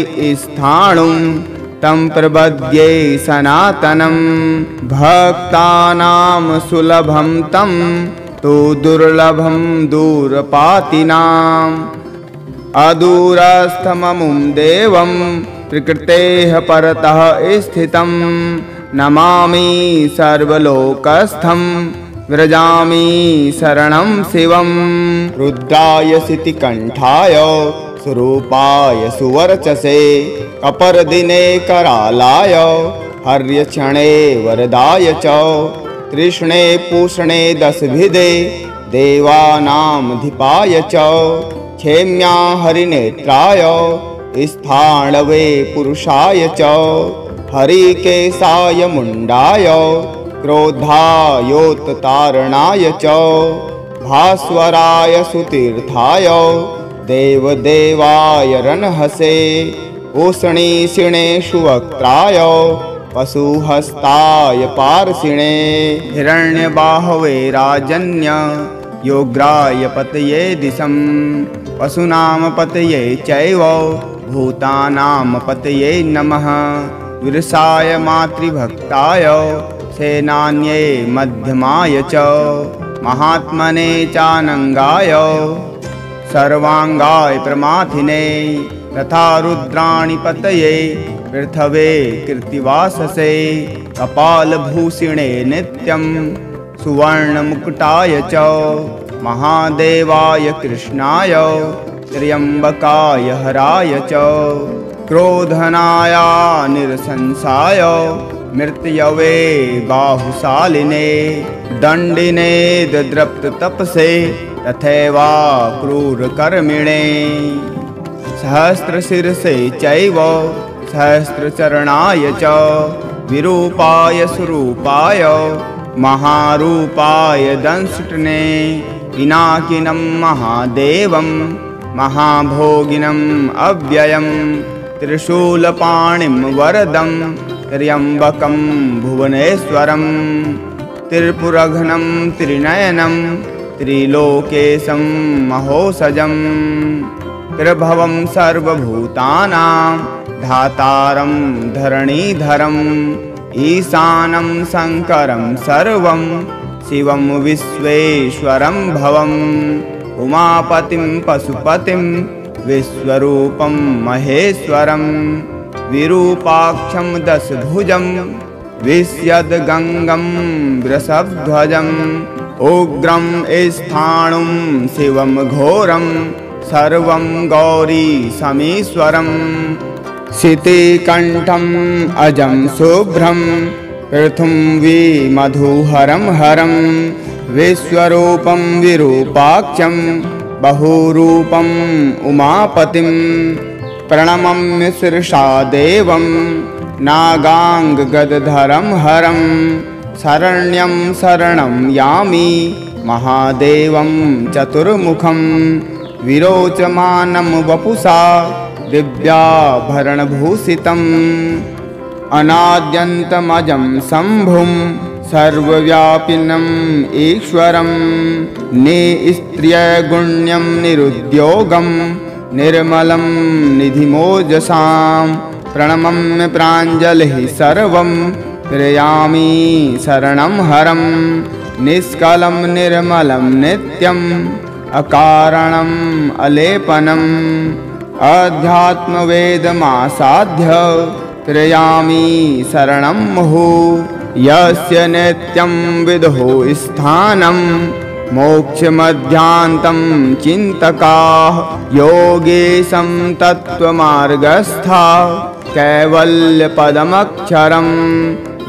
स्थाणुं तं प्रपद्ये सनातनम् भक्तानां सुलभं तं तु दुर्लभं दूरपातिनाम् अदूरस्थममुं देवं प्रकृतेः परतः स्थितं नमामि सर्वलोकस्थं व्रजामि शरणं शिवं रुद्राय शितिकण्ठाय स्वरूपाय सुवर्चसे अपरदिने करालाय हर्यक्षणे वरदाय च तृष्णे पूषणे दशभिदे देवानामधिपाय च क्षेम्या हरिनेत्राय स्थाणवे पुरुषाय च हरिकेशाय मुण्डाय क्रोधायोत्तारणाय च भास्वराय सुतीर्थाय देवदेवाय रणहसे उष्णीषिणे सुवक्त्राय पशुहस्ताय पार्षिणे हिरण्यबाहवे राजन्य योग्राय पतये दिशं पशूनां पतये चैव भूतानां पतये नमः विरसाय मातृभक्ताय सेनान्ये मध्यमाय च महात्मने चानङ्गाय सर्वाङ्गाय प्रमाथिने तथा रुद्राणि पतये पृथवे कृत्तिवाससे कपालभूषिणे नित्यं सुवर्णमुकुटाय च महादेवाय कृष्णाय त्र्यम्बकाय हराय च क्रोधनाय निरसंसाय मृत्यवे बाहुशालिने दण्डिने दद्रप्ततपसे तथैवा क्रूरकर्मिणे सहस्रशिरसे चैव सहस्रचरणाय च विरूपाय स्वरूपाय महारूपाय दंष्टने पिनाकिनं महादेवं महाभोगिनम् अव्ययं त्रिशूलपाणिं वरदं त्र्यम्बकं भुवनेश्वरं त्रिपुरघ्नं त्रिनयनं त्रिलोकेशं महोसजं त्रिभवं सर्वभूतानां धातारं धरणीधरम् ईशानं शङ्करं सर्वं शिवं विश्वेश्वरं भवम् उमापतिं पशुपतिं विश्वरूपं महेश्वरं विरूपाक्षं दशभुजं विश्यद्गङ्गं वृषभध्वजम् उग्रं स्थाणुं शिवं घोरं सर्वं गौरीशमीश्वरम् शितिकण्ठम् अजं शुभ्रं पृथुं मधुहरं हरं विश्वरूपं विरूपाक्षं बहुरूपम् उमापतिं प्रणमम्य शीर्षा देवं नागाङ्गगदधरं हरं शरण्यं शरणं यामि महादेवं चतुर्मुखं विरोचमानं वपुषा दिव्याभरणभूषितम् अनाद्यन्तमजं शम्भुं सर्वव्यापिनम् ईश्वरं निस्त्र्यगुण्यं निरुद्योगं निर्मलं निधिमोजसां प्रणमम्य प्राञ्जलिः सर्वं प्रयामि शरणं हरं निष्कलं निर्मलं नित्यम् अकारणम् अलेपनम् अध्यात्मवेदमासाध्य त्रयामि शरणं मुहुः यस्य नित्यं विदुः स्थानं मोक्षमध्यान्तं चिन्तकाः योगेशं तत्त्वमार्गस्था कैवल्यपदमक्षरं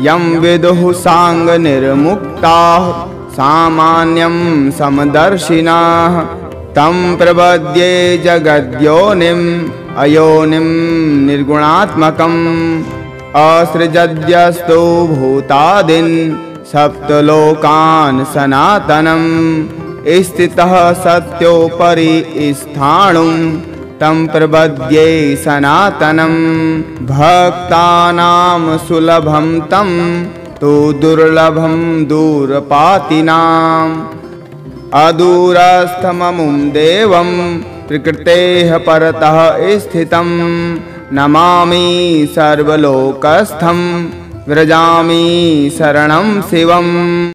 यं विदुः साङ्गनिर्मुक्ताः सामान्यं समदर्शिनाः तं प्रपद्ये जगद्योनिम् अयोनिं निर्गुणात्मकम् असृजद्यस्तु भूतादीन् सप्तलोकान् सनातनम् स्थितः सत्योपरि स्थाणुं तं प्रपद्ये सनातनं। भक्तानां सुलभं तं तु दुर्लभं दूरपातिनाम्। अदूरस्थममुं देवं प्रकृतेः परतः स्थितं। नमामि सर्वलोकस्थं व्रजामि शरणं शिवम्।